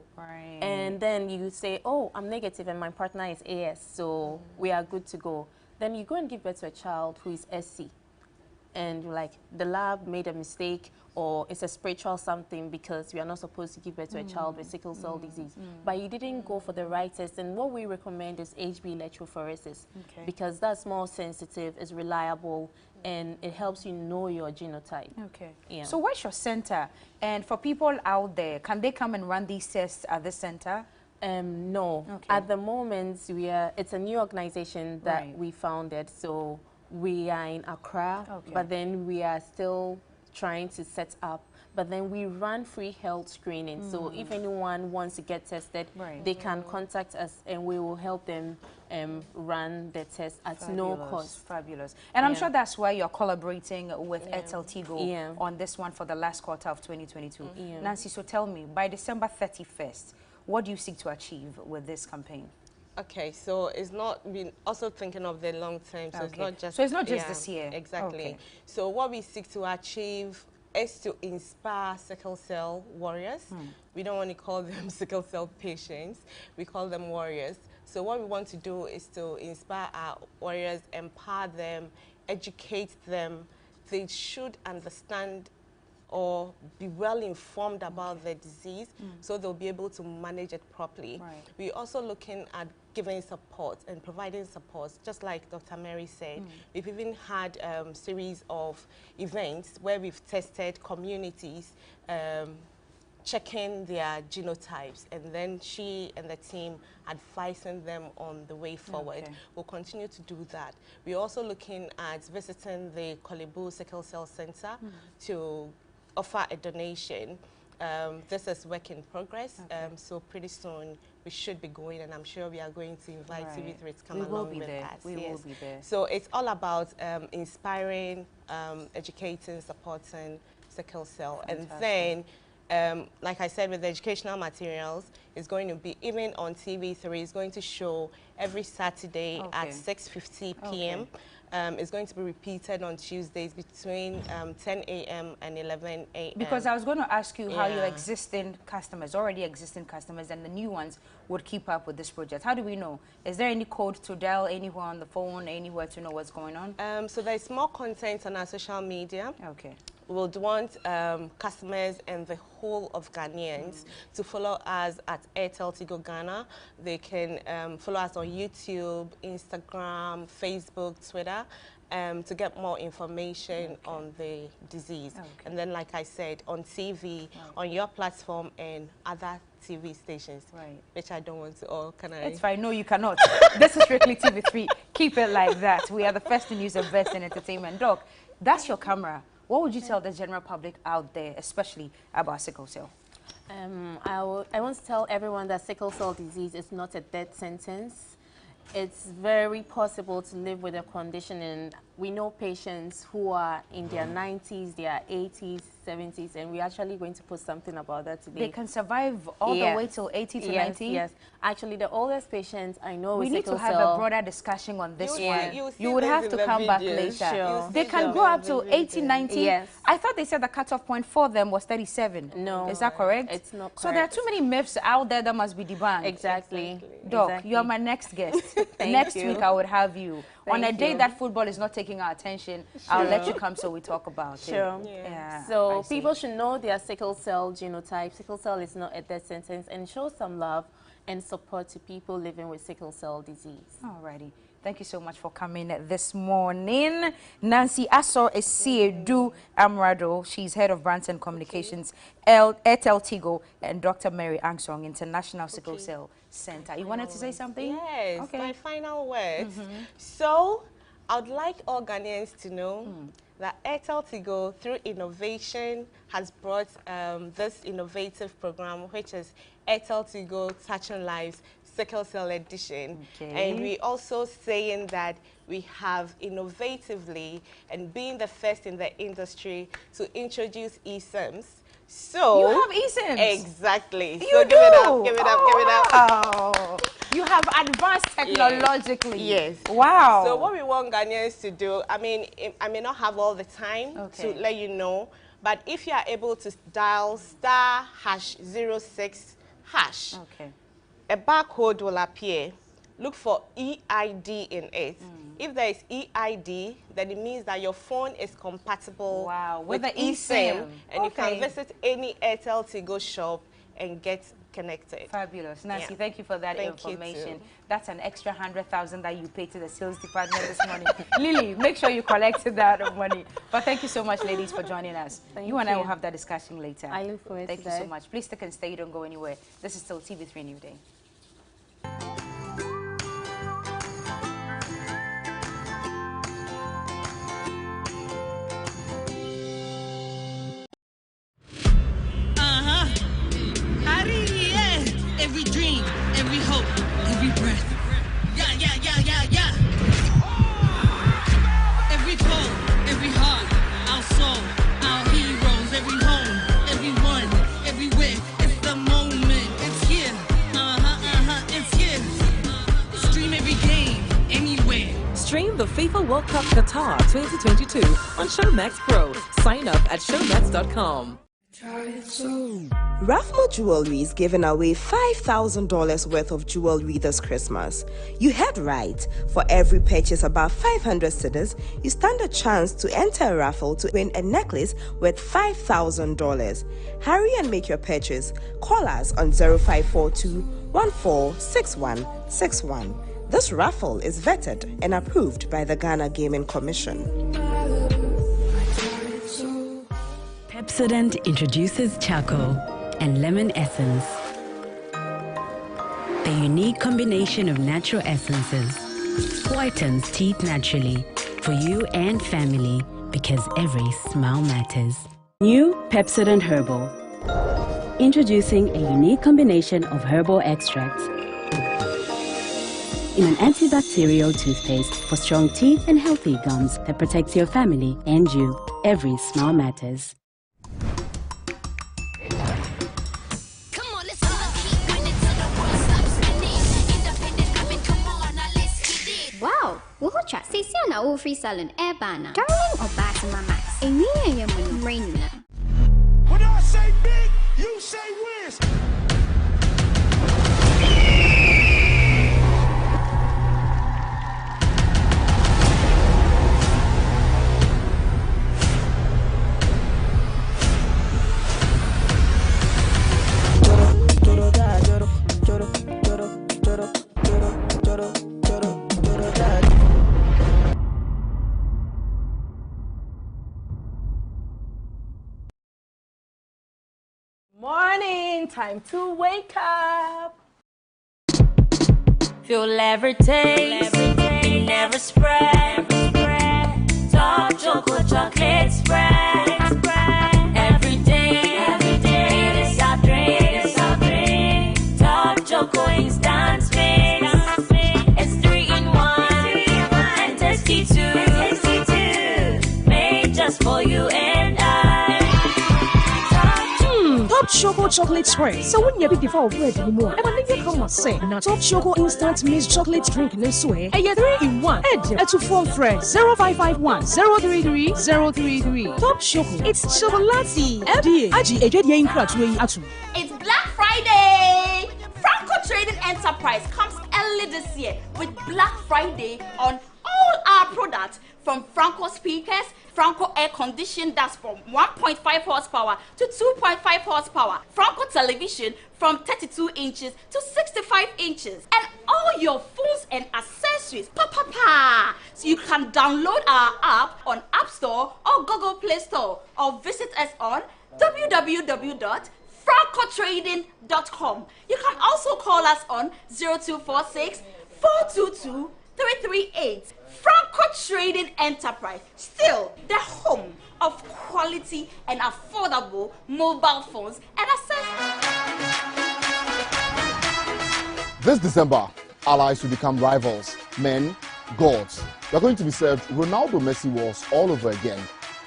And then you say, oh, I'm negative and my partner is AS, so we are good to go. Then you go and give birth to a child who is SC. And you're like, the lab made a mistake, or it's a spiritual something because we are not supposed to give birth to a child with sickle cell disease. But you didn't go for the right test, and what we recommend is HB electrophoresis, because that's more sensitive, is reliable, and it helps you know your genotype. Okay. Yeah. So where's your center? And for people out there, can they come and run these tests at the center? No. At the moment, it's a new organization that we founded, so we are in Accra, but then we are still trying to set up. But then we run free health screening. So if anyone wants to get tested, they can contact us and we will help them run the test at no cost. Fabulous. And I'm sure that's why you're collaborating with Airtel Tigo on this one for the last quarter of 2022. Nancy, so tell me, by December 31st, what do you seek to achieve with this campaign? Okay, so it's not, we're also thinking of the long term, so it's not just this year. Exactly. Okay. So what we seek to achieve is to inspire sickle cell warriors. We don't want to call them sickle cell patients, we call them warriors. So what we want to do is to inspire our warriors, empower them, educate them. They should understand or be well informed about the disease, so they'll be able to manage it properly. We're also looking at giving support and providing support, just like Dr. Mary said. We've even had a series of events where we've tested communities, checking their genotypes, and then she and the team advising them on the way forward. We'll continue to do that. We're also looking at visiting the Kolebu Sickle Cell Center to offer a donation. This is work in progress, so pretty soon we should be going, and I'm sure we are going to invite TV3 to come along with us. We will be there. So it's all about inspiring, educating, supporting sickle cell. Fantastic. And then, like I said, with the educational materials, it's going to be, even on TV3, it's going to show every Saturday at 6:50 p.m. It's going to be repeated on Tuesdays between 10 a.m. and 11 a.m. Because I was going to ask you how your already existing customers, and the new ones would keep up with this project. How do we know? Is there any code to dial anywhere on the phone, anywhere to know what's going on? So there's more content on our social media. Okay. We would want customers and the whole of Ghanaians to follow us at Airtel Tigo Ghana. They can follow us on YouTube, Instagram, Facebook, Twitter, to get more information on the disease. And then, like I said, on TV, on your platform and other TV stations, which I don't want to, or can I? It's fine. No, you cannot. This is strictly TV3. Keep it like that. We are the first in news and best in entertainment. Doc, that's your camera. What would you tell the general public out there, especially about sickle cell? I want to tell everyone that sickle cell disease is not a death sentence. it's very possible to live with a condition, and we know patients who are in their 90s, their 80s, 70s, and we're actually going to put something about that today. They can survive all the way till 80 to 90? Yes, actually the oldest patients I know we with need to have a broader discussion on this one. You would have to come back later. Sure. They can go up to 80, 90? Yes. I thought they said the cutoff point for them was 37. No. Is that correct? It's not correct. So there are too many myths out there that must be debunked. Exactly. Doc, exactly. you are my next guest. Thank Next you. week I would have you. On a day you. that football is not taking our attention, I'll let you come so we talk about it. Sure. Yeah, so people should know their sickle cell genotype. Sickle cell is not a death sentence, and show some love and support to people living with sickle cell disease. Alrighty. Thank you so much for coming this morning. Nancy Aso Esiedu Amrado, she's head of brands and communications, Airtel Tigo, and Dr. Mary Angsong, International Sickle Cell Center. You wanted to say something? Yes, okay. My final words. So, I would like all Ghanaians to know that Airtel Tigo, through innovation, has brought this innovative program, which is Airtel Tigo Touching Lives Sickle Cell Edition. And we also saying that we have innovatively and being the first in the industry to introduce eSIMs. So you have eSIMs? Exactly. You so do? give it up, give it up, give it up. Wow. You have advanced technologically. Yes. Wow. So what we want Ghanaians to do, I mean, I may not have all the time to let you know, but if you are able to dial *#06#, a barcode will appear. Look for EID in it. If there is EID, then it means that your phone is compatible with the eSIM, and you can visit any Airtel Tigo shop and get connected. Fabulous. Nancy, thank you for that information. You too. That's an extra 100,000 that you paid to the sales department this morning. Lily, make sure you collect that money. But thank you so much, ladies, for joining us. You and I will have that discussion later. I look forward to that. Thank you so much. Please stick and stay. Don't go anywhere. This is still TV3 New Day. Every dream, every hope, every breath. Yeah, yeah, yeah, yeah, yeah. Every pole, every heart, our soul, our heroes, every home, everyone, everywhere. It's the moment, it's here. It's here. Stream every game, anywhere. Stream the FIFA World Cup Qatar 2022 on Showmax Pro. Sign up at showmax.com. Raffmo Jewelry is giving away $5,000 worth of jewelry this Christmas. You heard right. For every purchase above 500 cedis, you stand a chance to enter a raffle to win a necklace worth $5,000. Hurry and make your purchase. Call us on 0542 146161. This raffle is vetted and approved by the Ghana Gaming Commission. Pepsodent introduces charcoal and lemon essence. The unique combination of natural essences whitens teeth naturally for you and family because every smile matters. New Pepsodent Herbal. Introducing a unique combination of herbal extracts in an antibacterial toothpaste for strong teeth and healthy gums that protects your family and you. Every smile matters. Wow! Wohocha, say na o free salon air banner. Darling or Basma Max. A me and your money. When I say big, you say whiz. Morning, time to wake up. Feel every taste, never spread. Dark chocolate spread. Every day, it is our drink. Dark chocolate instant mix. It's 3 Choco chocolate spread. So when you pick the four bread anymore, I'm gonna come and say, now Top Choco instant mixed chocolate drink in this way. And you 3-in-1. Head to phone friend 0551 033 033. Top Choco. It's chocolatey. FDA. It's Black Friday. Franco Trading Enterprise comes early this year with Black Friday on all our products, from Franco speakers, Franco air condition that's from 1.5 horsepower to 2.5 horsepower, Franco television from 32 inches to 65 inches, and all your phones and accessories. So you can download our app on App Store or Google Play Store, or visit us on www.francotrading.com. You can also call us on 0246 422 338. Franco Trading Enterprise, still the home of quality and affordable mobile phones and accessories. This December, allies will become rivals, men, gods. We are going to be served Ronaldo Messi wars all over again.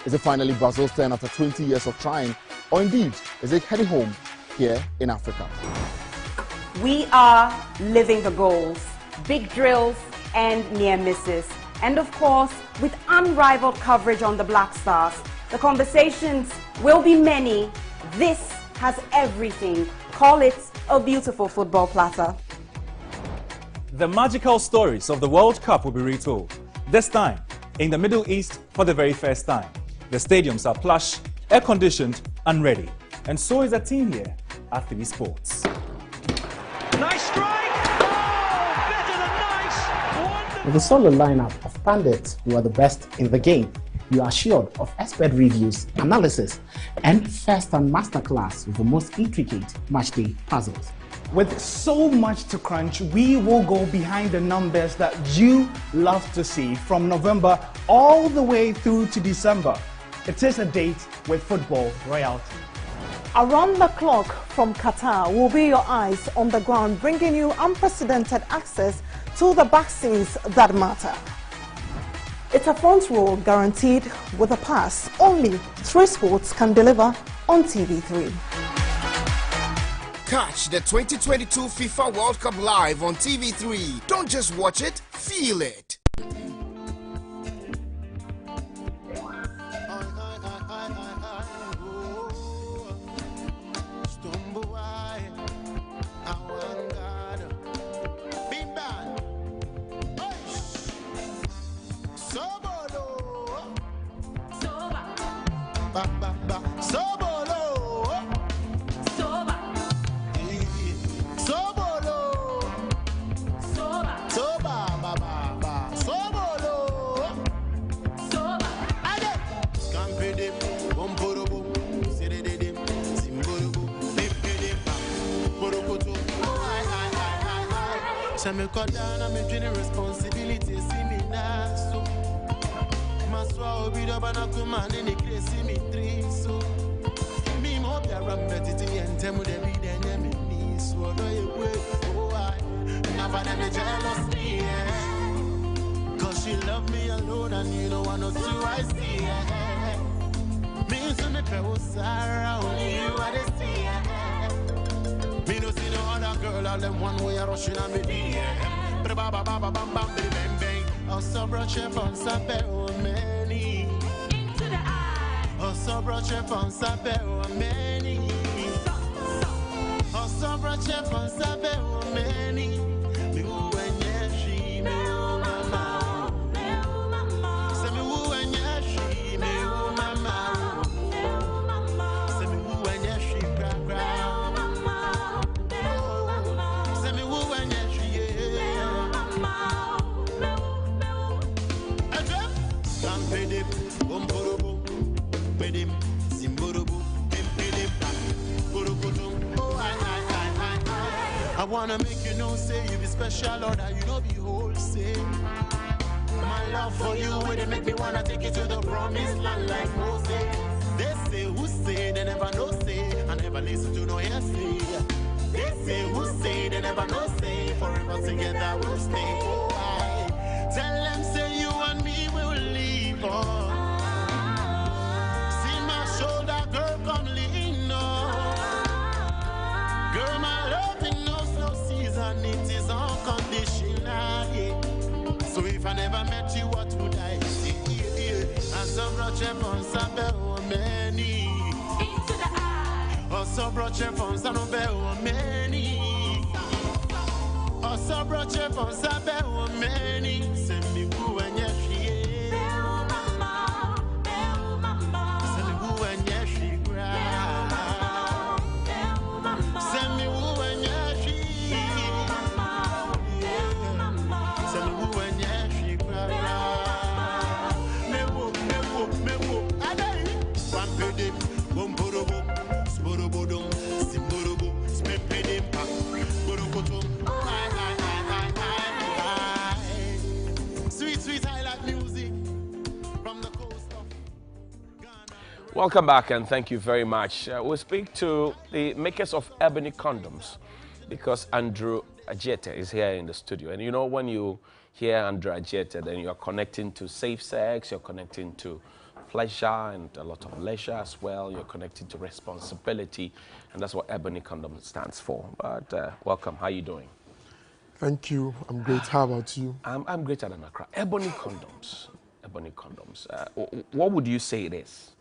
Is it finally Brazil's turn after 20 years of trying? Or indeed, is it heading home here in Africa? We are living the goals, big drills and near misses. And of course, with unrivaled coverage on the Black Stars. The conversations will be many. This has everything. Call it a beautiful football platter. The magical stories of the World Cup will be retold. This time, in the Middle East for the very first time. The stadiums are plush, air-conditioned and ready. And so is the team here at 3 Sports. Nice strike! With a solid lineup of pundits who are the best in the game, you are assured of expert reviews, analysis, and first-hand masterclass with the most intricate matchday puzzles. With so much to crunch, we will go behind the numbers that you love to see from November all the way through to December. It is a date with football royalty. Around the clock from Qatar will be your eyes on the ground, bringing you unprecedented access to the vaccines that matter. It's a front row guaranteed with a pass. Only 3 Sports can deliver on TV3. Catch the 2022 FIFA World Cup live on TV3. Don't just watch it, feel it. Me cut down and me dream responsibility. See me now, so Maswa obi do bana kuma ni crazy me three so me mo be around betiti entemu de bi denye me ni so do ye way oh I never them jealous me cause she love me alone and you don't want to see I see me so me pe Sarah only you are the see me no see no other girl, all them one way rushing on me DM. Ba ba ba ba bam bam bang bang. Also brought chef on sape o many. Into the eye. Also brought chef on sape o many. Also brought chef on sape o many. Me who and she me who mama. Say me who and she me who mama. Say me who and she cra cra. I wanna make you know, say you be special, or that you know be wholesale. My love for you, will make me wanna take you to the promised land like Moses. They say who say, they never know say. I never listen to no hearsay. They say who say, they never know say. Forever together we'll stay. Oh, I tell them say you and me will leave on. See my shoulder, girl, come lean on. never met you, what would I say? And some brought your phone, some many. Into the eye. Also brought your phone, some many. Also brought your phone, some many. Send me who and yes, she is. Send me who and yes, she cries. Send me who and yes, she Send me who and yes, she cries. Me wo, adai. Pampedim, bomborobo, sporobodom, simborobo, smepedim, borokotom. Sweet highlight music from the coast of Ghana. Welcome back and thank you very much. We'll speak to the makers of Ebony Condoms because Andrew Ajete is here in the studio. And you know, when you hear Andrew Ajete, then you're connecting to safe sex, you're connecting to pleasure and a lot of leisure as well. You're connected to responsibility, and that's what Ebony Condoms stands for. But welcome, how are you doing? Thank you. I'm great. How about you? I'm greater than Accra. Ebony Condoms. Ebony Condoms. What would you say it is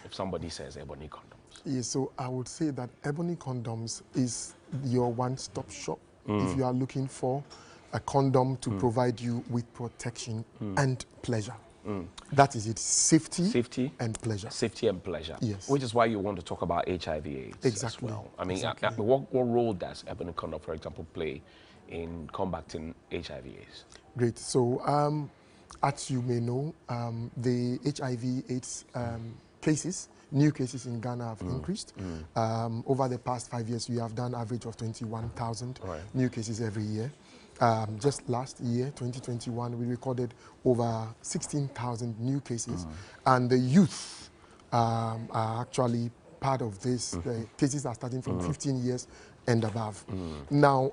if somebody says Ebony Condoms? Yes, so I would say that Ebony Condoms is your one-stop shop if you are looking for a condom to provide you with protection and pleasure. That is it. Safety and pleasure. Safety and pleasure. Yes. Which is why you want to talk about HIV/AIDS exactly. as well. I mean, exactly. what role does Ebony Condom, for example, play in combating HIV/AIDS? Great. So, as you may know, the HIV/AIDS cases, new cases in Ghana have increased. Over the past 5 years, we have done average of 21,000 new cases every year. Just last year, 2021, we recorded over 16,000 new cases, and the youth are actually part of this. The cases are starting from 15 years and above. Now,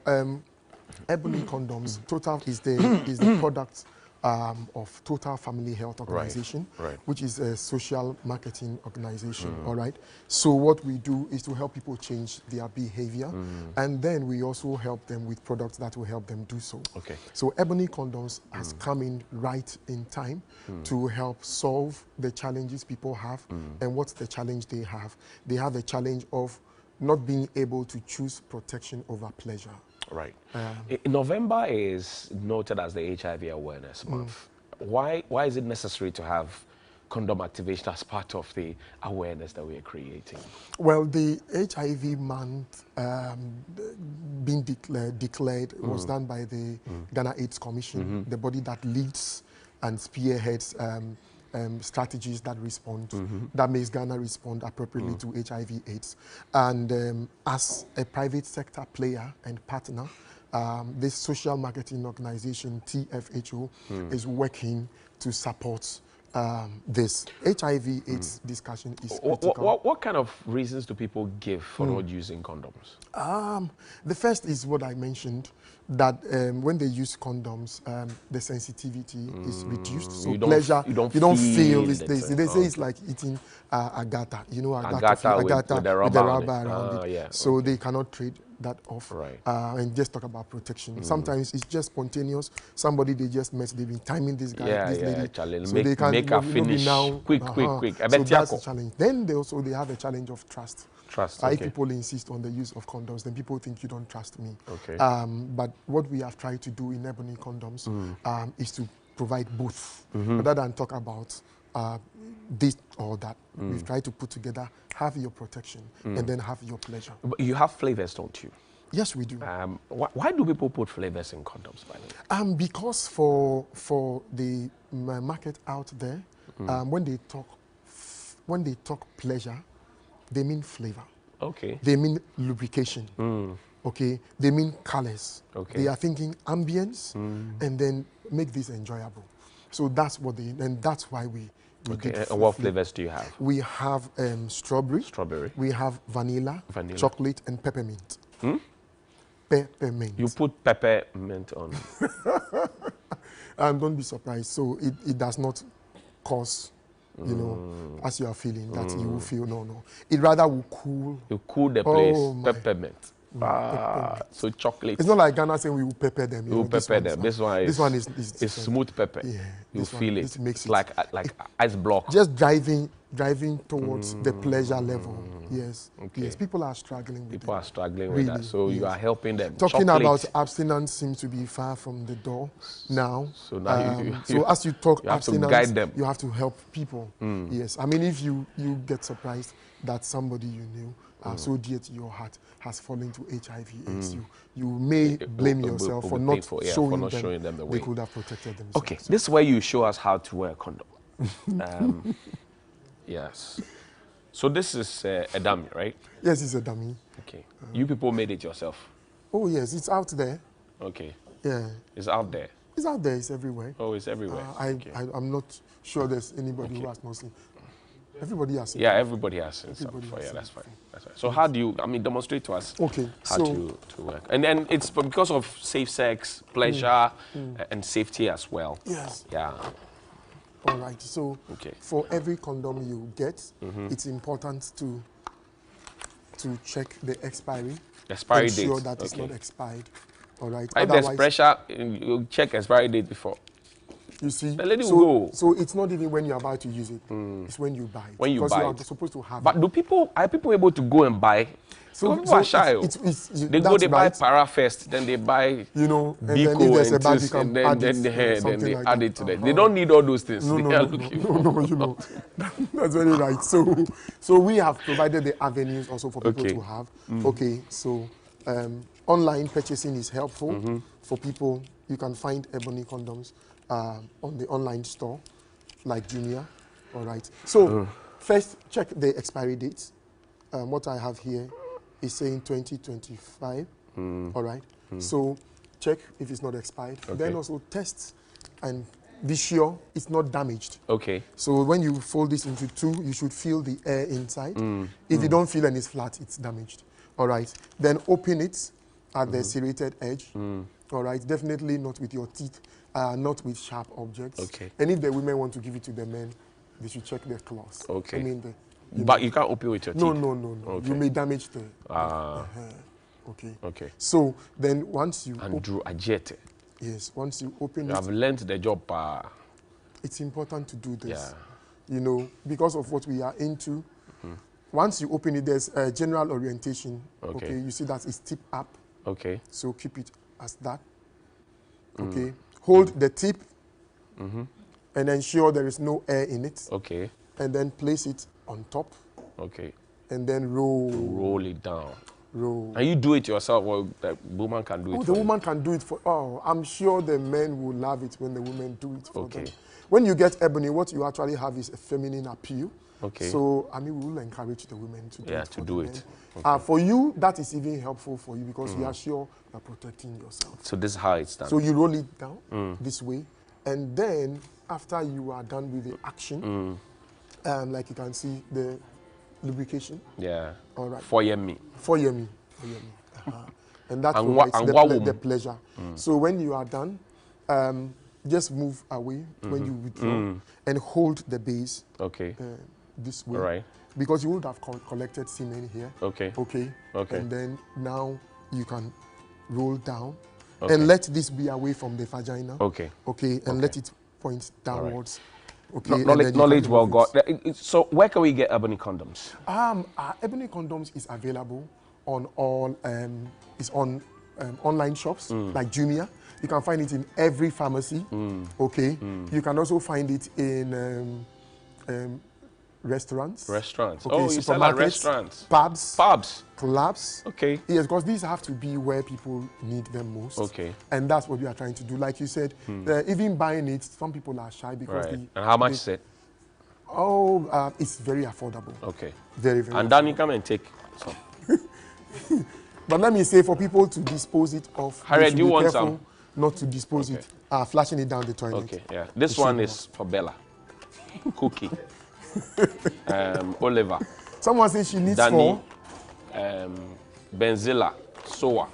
Ebony Condoms, Total is the product of Total Family Health Organization, which is a social marketing organization, all right? So what we do is to help people change their behavior, and then we also help them with products that will help them do so. Okay. So Ebony Condoms has come in right in time to help solve the challenges people have. And what's the challenge they have? They have a challenge of not being able to choose protection over pleasure. Right. November is noted as the HIV Awareness Month. Why is it necessary to have condom activation as part of the awareness that we are creating? Well, the HIV month being declared was done by the Ghana AIDS Commission, the body that leads and spearheads strategies that respond, that makes Ghana respond appropriately to HIV/AIDS. And as a private sector player and partner, this social marketing organization, TFHO, is working to support this. HIV/AIDS discussion is critical. What kind of reasons do people give for not using condoms? The first is what I mentioned, that when they use condoms, the sensitivity is reduced. So pleasure, you don't feel it. They say it's like eating agata. You know, agata with the rubber around it. Yeah, so they cannot trade that off. And just talk about protection. Sometimes it's just spontaneous. Somebody they just met, they've been timing this guy, this lady. So they can make a finish now. Quick. So that's a challenge. Then they have a challenge of trust. If people insist on the use of condoms, then people think you don't trust me. But what we have tried to do in Ebony Condoms is to provide both, rather than talk about this or that. We've tried to put together, have your protection, and then have your pleasure. But you have flavors, don't you? Yes, we do. Why do people put flavors in condoms, by the way? Because for the market out there, when they talk pleasure, they mean flavor. Okay. They mean lubrication. Okay. They mean colors. Okay. They are thinking ambience and then make this enjoyable. So that's what and that's why we okay. And what flavors do you have? We have strawberry. We have vanilla, chocolate, and peppermint. Peppermint. You put peppermint on. Don't be surprised. So it does not cause, you know, as you are feeling, that you will feel, no. It rather will cool. You cool the place, peppermint. So chocolate. It's not like Ghana saying we will pepper them. We will pepper them. This one is smooth pepper. Yeah, you feel it. Makes it's like ice block. Just driving towards the pleasure level. Yes. Okay. Yes. People are struggling with People are struggling with that. So you are helping them. Talking about abstinence seems to be far from the door now. So now so as you talk you have abstinence, to guide them. You have to help people. Yes. I mean, if you get surprised that somebody you knew so dear to your heart has fallen to HIV/AIDS, you may blame yourself for not showing them the way. They could have protected themselves. Okay, this is where you show us how to wear a condom. Yes. So this is a dummy, right? Yes, it's a dummy. Okay. You people made it yourself? Oh, yes, it's out there. Okay. Yeah. It's out there? It's out there, it's everywhere. Oh, it's everywhere. I'm not sure there's anybody who has not seen. Everybody has seen. Yeah, everybody has seen some before. Yeah, that's fine. That's fine. So how do you, demonstrate to us how to work. And then it's because of safe sex, pleasure, and safety as well. Yes. Yeah. All right. So for every condom you get, it's important to check the expiry. Expiry date. Ensure that it's not expired. All right. If there's pressure, you check expiry date before. You see, let it go. So it's not even when you're about to use it. It's when you buy it. When you buy you are it. supposed to have but it. Are people able to go and buy? So people are shy. They buy para first, then they buy and Biko then if and then they add it to that. They don't need all those things. No. That's very right. So we have provided the avenues also for people to have. Okay, so online purchasing is helpful for people. You can find Ebony condoms on the online store, like Jumia. All right. So first, check the expiry dates. What I have here is saying 2025. All right. So check if it's not expired. Then also test and be sure it's not damaged. Okay. So when you fold this into two, you should feel the air inside. If you don't feel and it's flat, it's damaged. All right. Then open it at the serrated edge. All right. Definitely not with your teeth, not with sharp objects. Okay. And if the women want to give it to the men, they should check their claws. Okay. I mean, but you can't open with your teeth? No. Okay. You may damage the... Okay. Okay. So then once you... Andrew Ajete. Yes, once you open you have learned the job. It's important to do this. Yeah. Because of what we are into. Once you open it, there's a general orientation. Okay. You see that it's tip up. Okay. So keep it as that. Okay. Hold the tip. And ensure there is no air in it. Okay. And then place it on top. Okay. And then roll. Roll it down. Roll. And you do it yourself, or the woman can do it for the you? woman can do it for... I'm sure the men will love it when the women do it for them. When you get Ebony, what you actually have is a feminine appeal. Okay. So, we will encourage the women to do it. To do it. Okay. For you, that is even helpful for you because you are sure you're protecting yourself. So this is how it's done. So you roll it down this way. And then, after you are done with the action, like you can see, the lubrication. Yeah. All right. For yummy. And that provides the pleasure. So when you are done, just move away when you withdraw and hold the base this way. Right. Because you would have collected semen here. Okay. And then now you can roll down and let this be away from the vagina. Okay. And let it point downwards. Okay. Knowledge well got. So where can we get Ebony condoms? Ebony condoms is available on all online shops like Jumia. You can find it in every pharmacy. You can also find it in restaurants. You sell at restaurants. Pubs. Clubs. Okay. Yes, because these have to be where people need them most. And that's what we are trying to do. Like you said, even buying it, some people are shy because and how much is it? It's very affordable. Okay. Very, very. And then you come and take some. But let me say, for people to dispose it off, Harriet, do you want some? Not to dispose it, flashing it down the toilet. Okay, yeah. This one is for Bella. Cookie. Oliver. Someone says she needs Danny, 4. Benzilla. Soa.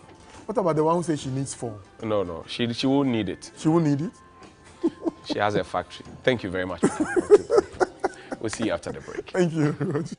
What about the one who says she needs 4? No. She won't need it. She won't need it? She has a factory. Thank you very much. We'll see you after the break. Thank you very much.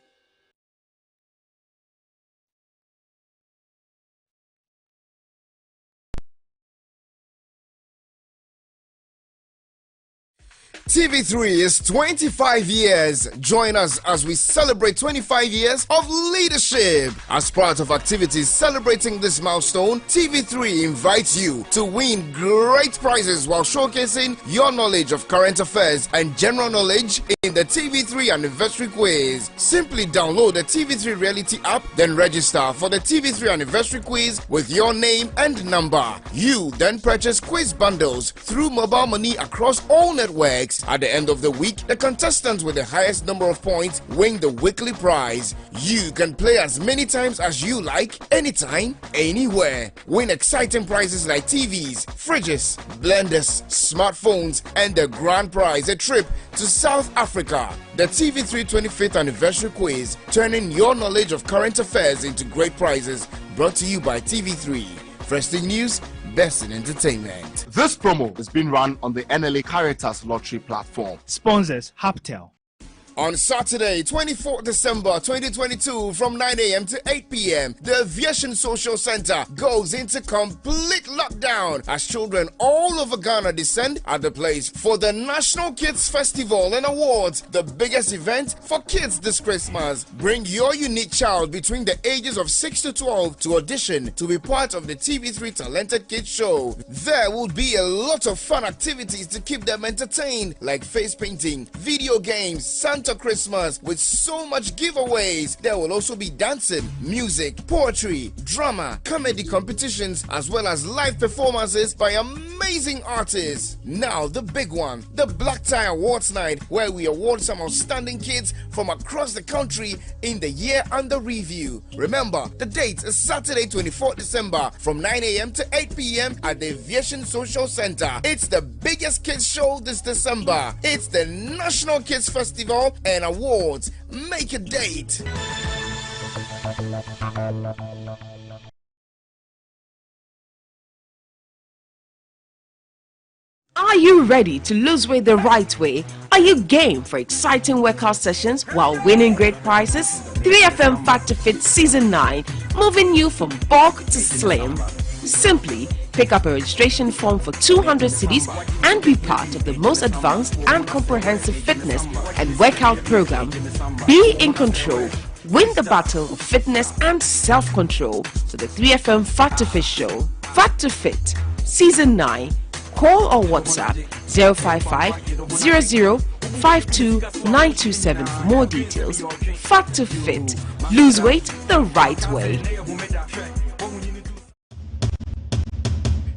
TV3 is 25 years. Join us as we celebrate 25 years of leadership. As part of activities celebrating this milestone, TV3 invites you to win great prizes while showcasing your knowledge of current affairs and general knowledge in the TV3 Anniversary Quiz. Simply download the TV3 Reality app, then register for the TV3 Anniversary Quiz with your name and number. You then purchase quiz bundles through mobile money across all networks. At the end of the week, the contestants with the highest number of points win the weekly prize. You can play as many times as you like, anytime, anywhere. Win exciting prizes like TVs, fridges, blenders, smartphones, and the grand prize, a trip to South Africa. The TV3 25th Anniversary Quiz, turning your knowledge of current affairs into great prizes, brought to you by TV3. First in news, best in entertainment. This promo is being run on the NLA Caritas Lottery platform. Sponsors Haptel. On Saturday, 24th December 2022, from 9 a.m. to 8 p.m., the Aviation Social Center goes into complete lockdown as children all over Ghana descend at the place for the National Kids Festival and Awards, the biggest event for kids this Christmas. Bring your unique child between the ages of 6 to 12 to audition to be part of the TV3 Talented Kids Show. There will be a lot of fun activities to keep them entertained, like face painting, video games, Santa Christmas with so much giveaways. There will also be dancing, music, poetry, drama, comedy competitions, as well as live performances by amazing artists. Now the big one, the Black Tie Awards Night, where we award some outstanding kids from across the country in the year under review. Remember, the date is Saturday 24th December from 9 a.m. to 8 p.m. at the Aviation Social Center. It's the biggest kids show this December. It's the National Kids Festival and Awards. Make a date. Are you ready to lose weight the right way? Are you game for exciting workout sessions while winning great prizes? 3FM Fat to Fit Season 9, moving you from bulk to slim. Simply pick up a registration form for 200 cedis and be part of the most advanced and comprehensive fitness and workout program. Be in control. Win the battle of fitness and self-control for the 3FM Fat to Fit Show. Fat to Fit Season 9. Call or WhatsApp 055 00 52 927 for more details. Fat to Fit. Lose weight the right way.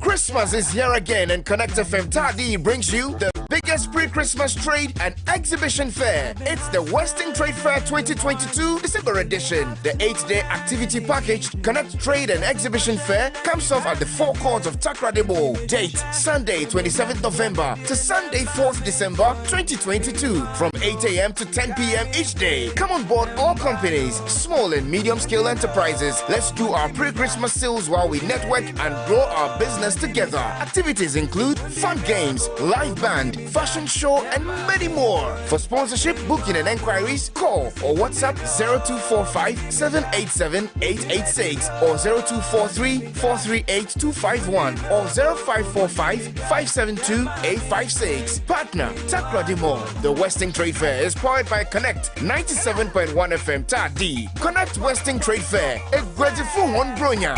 Christmas is here again, and Connect FM Tadi brings you the biggest pre-Christmas trade and exhibition fair. It's the Western Trade Fair 2022 December edition. The 8-day activity package Connect Trade and Exhibition Fair comes off at the forecourt of Takrady Mall. Date Sunday 27th November to Sunday 4th December 2022 from 8 a.m. to 10 p.m. each day. Come on board all companies, small and medium scale enterprises. Let's do our pre-Christmas sales while we network and grow our business together. Activities include fun games, live band, fashion show, and many more. For sponsorship, booking, and enquiries, call or WhatsApp 0245 787 886 or 0243 438 251 or 0545 572 856. Partner Takrady Mall. The Western Trade Fair is powered by Connect 97.1 FM Tadi. Connect Western Trade Fair. A grateful one, Bronya.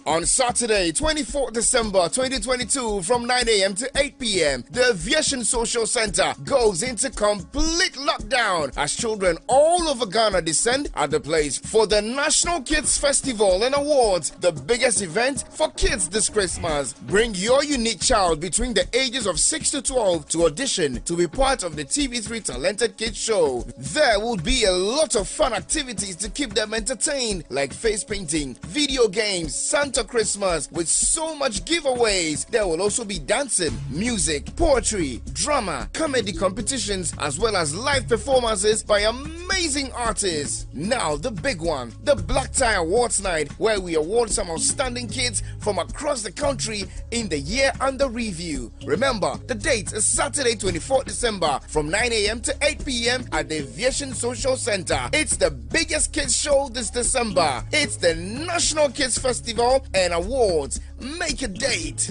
On Saturday, 24th December 2022, from 9 a.m. to 8 p.m., the Aviation Social Center goes into complete lockdown as children all over Ghana descend at the place for the National Kids Festival and Awards, the biggest event for kids this Christmas. Bring your unique child between the ages of 6 to 12 to audition to be part of the TV3 Talented Kids Show. There will be a lot of fun activities to keep them entertained, like face painting, video games, Santa Encounter Christmas with so much giveaways. There will also be dancing, music, poetry, drama, comedy competitions, as well as live performances by amazing artists. Now the big one, the Black Tie Awards Night, where we award some outstanding kids from across the country in the year under review. Remember, the date is Saturday 24th December from 9 a.m. to 8 p.m. at the Aviation Social Center. It's the biggest kids show this December. It's the National Kids Festival and Awards. Make a date.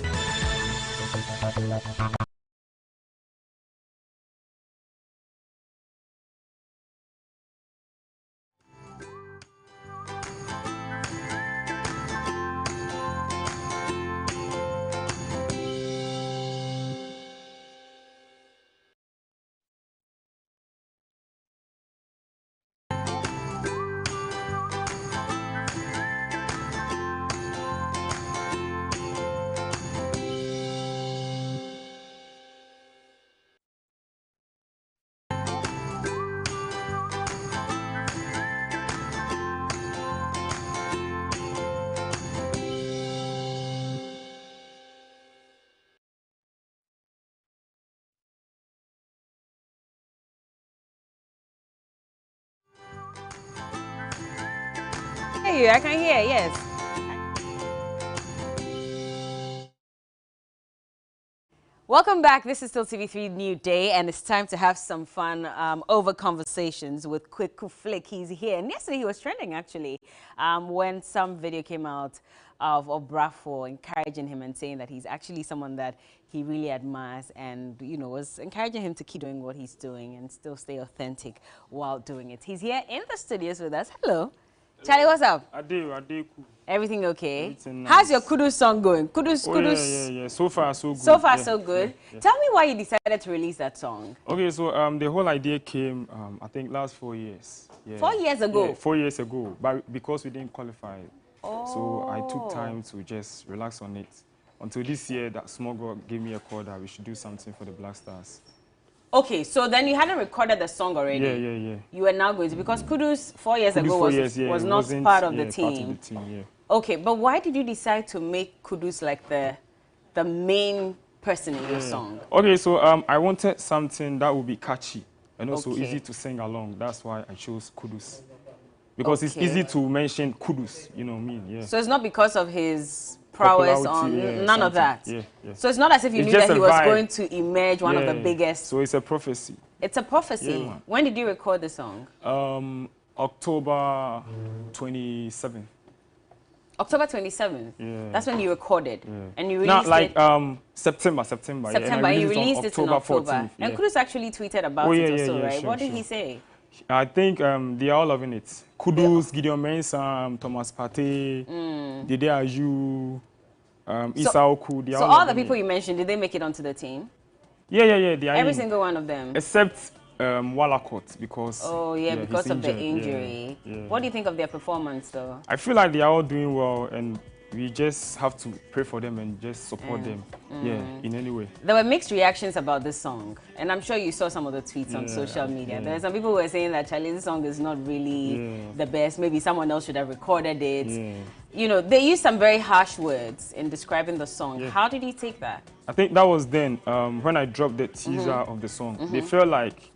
Hey, I can hear, yes. Welcome back. This is still TV3 New Day, and it's time to have some fun over conversations with Kweku Flick. He's here, and yesterday he was trending actually when some video came out of Brafo encouraging him and saying that he's actually someone that he really admires, and was encouraging him to keep doing what he's doing and still stay authentic while doing it. He's here in the studios with us. Hello. Charlie, what's up? I do. Everything okay? Everything nice. How's your Kudus song going? Kudus. Yeah. So far, so good. So far, so good. Yeah. Tell me why you decided to release that song. Okay, so the whole idea came, I think, last 4 years. Yeah. 4 years ago? Yeah, 4 years ago, but because we didn't qualify. Oh. So I took time to just relax on it. Until this year, that small girl gave me a call that we should do something for the Black Stars. Okay, so then you hadn't recorded the song already. Yeah. You were now going to, because Kudus 4 years ago was not part of the team. Okay, but why did you decide to make Kudus like the main person in your song? Okay, so I wanted something that would be catchy and also easy to sing along. That's why I chose Kudus. Because it's easy to mention Kudus, you know what I mean? Yeah. So it's not because of his prowess on none of that. Yeah. So it's not as if you knew that he was going to emerge one of the biggest. So it's a prophecy. It's a prophecy. Yeah, when did you record the song? October 27th. October 27th. Yeah. That's when you recorded, and you Not released like it. September. September. And you released it in October. 14th, and Kudus actually tweeted about it also, right? What did he say? I think they are all loving it. Kudus, Gideon Mensah, Thomas Partey, Dede Ayew, Issa Oku. So all the people you mentioned, did they make it onto the team? Yeah. They are every single one of them? Except Wallacott, because... Oh, yeah, because of the injury. Yeah. What do you think of their performance, though? I feel like they are all doing well, and we just have to pray for them and just support them, in any way. There were mixed reactions about this song, and I'm sure you saw some of the tweets on social media. There are some people who were saying that, Charlie, this song is not really the best. Maybe someone else should have recorded it. They used some very harsh words in describing the song. How did you take that? I think that was then, when I dropped the teaser of the song. They felt like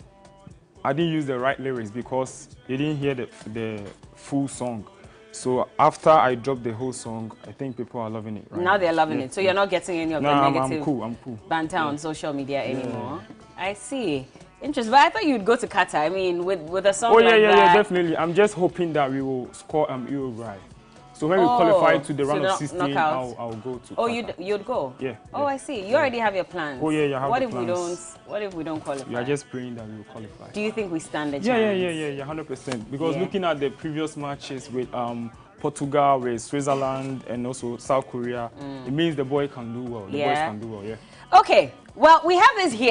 I didn't use the right lyrics because they didn't hear the full song. So after I dropped the whole song, I think people are loving it. Right now they're loving it. So you're not getting any of the negative I'm cool. banter on social media anymore. I see. Interesting. But I thought you'd go to Qatar. I mean, with a song like that. Yeah, definitely. I'm just hoping that we will score Uruguay. So when we qualify to the round of 16, I'll go to Qatar. You'd go? Yeah. Oh, I see. You already have your plans. Oh, yeah, I have the plans. What if we don't qualify? We are just praying that we will qualify. Do you think we stand a chance? Yeah, 100%. Because looking at the previous matches with Portugal, with Switzerland, and also South Korea, it means the boy can do well. The boys can do well, Okay. Well, we have this here.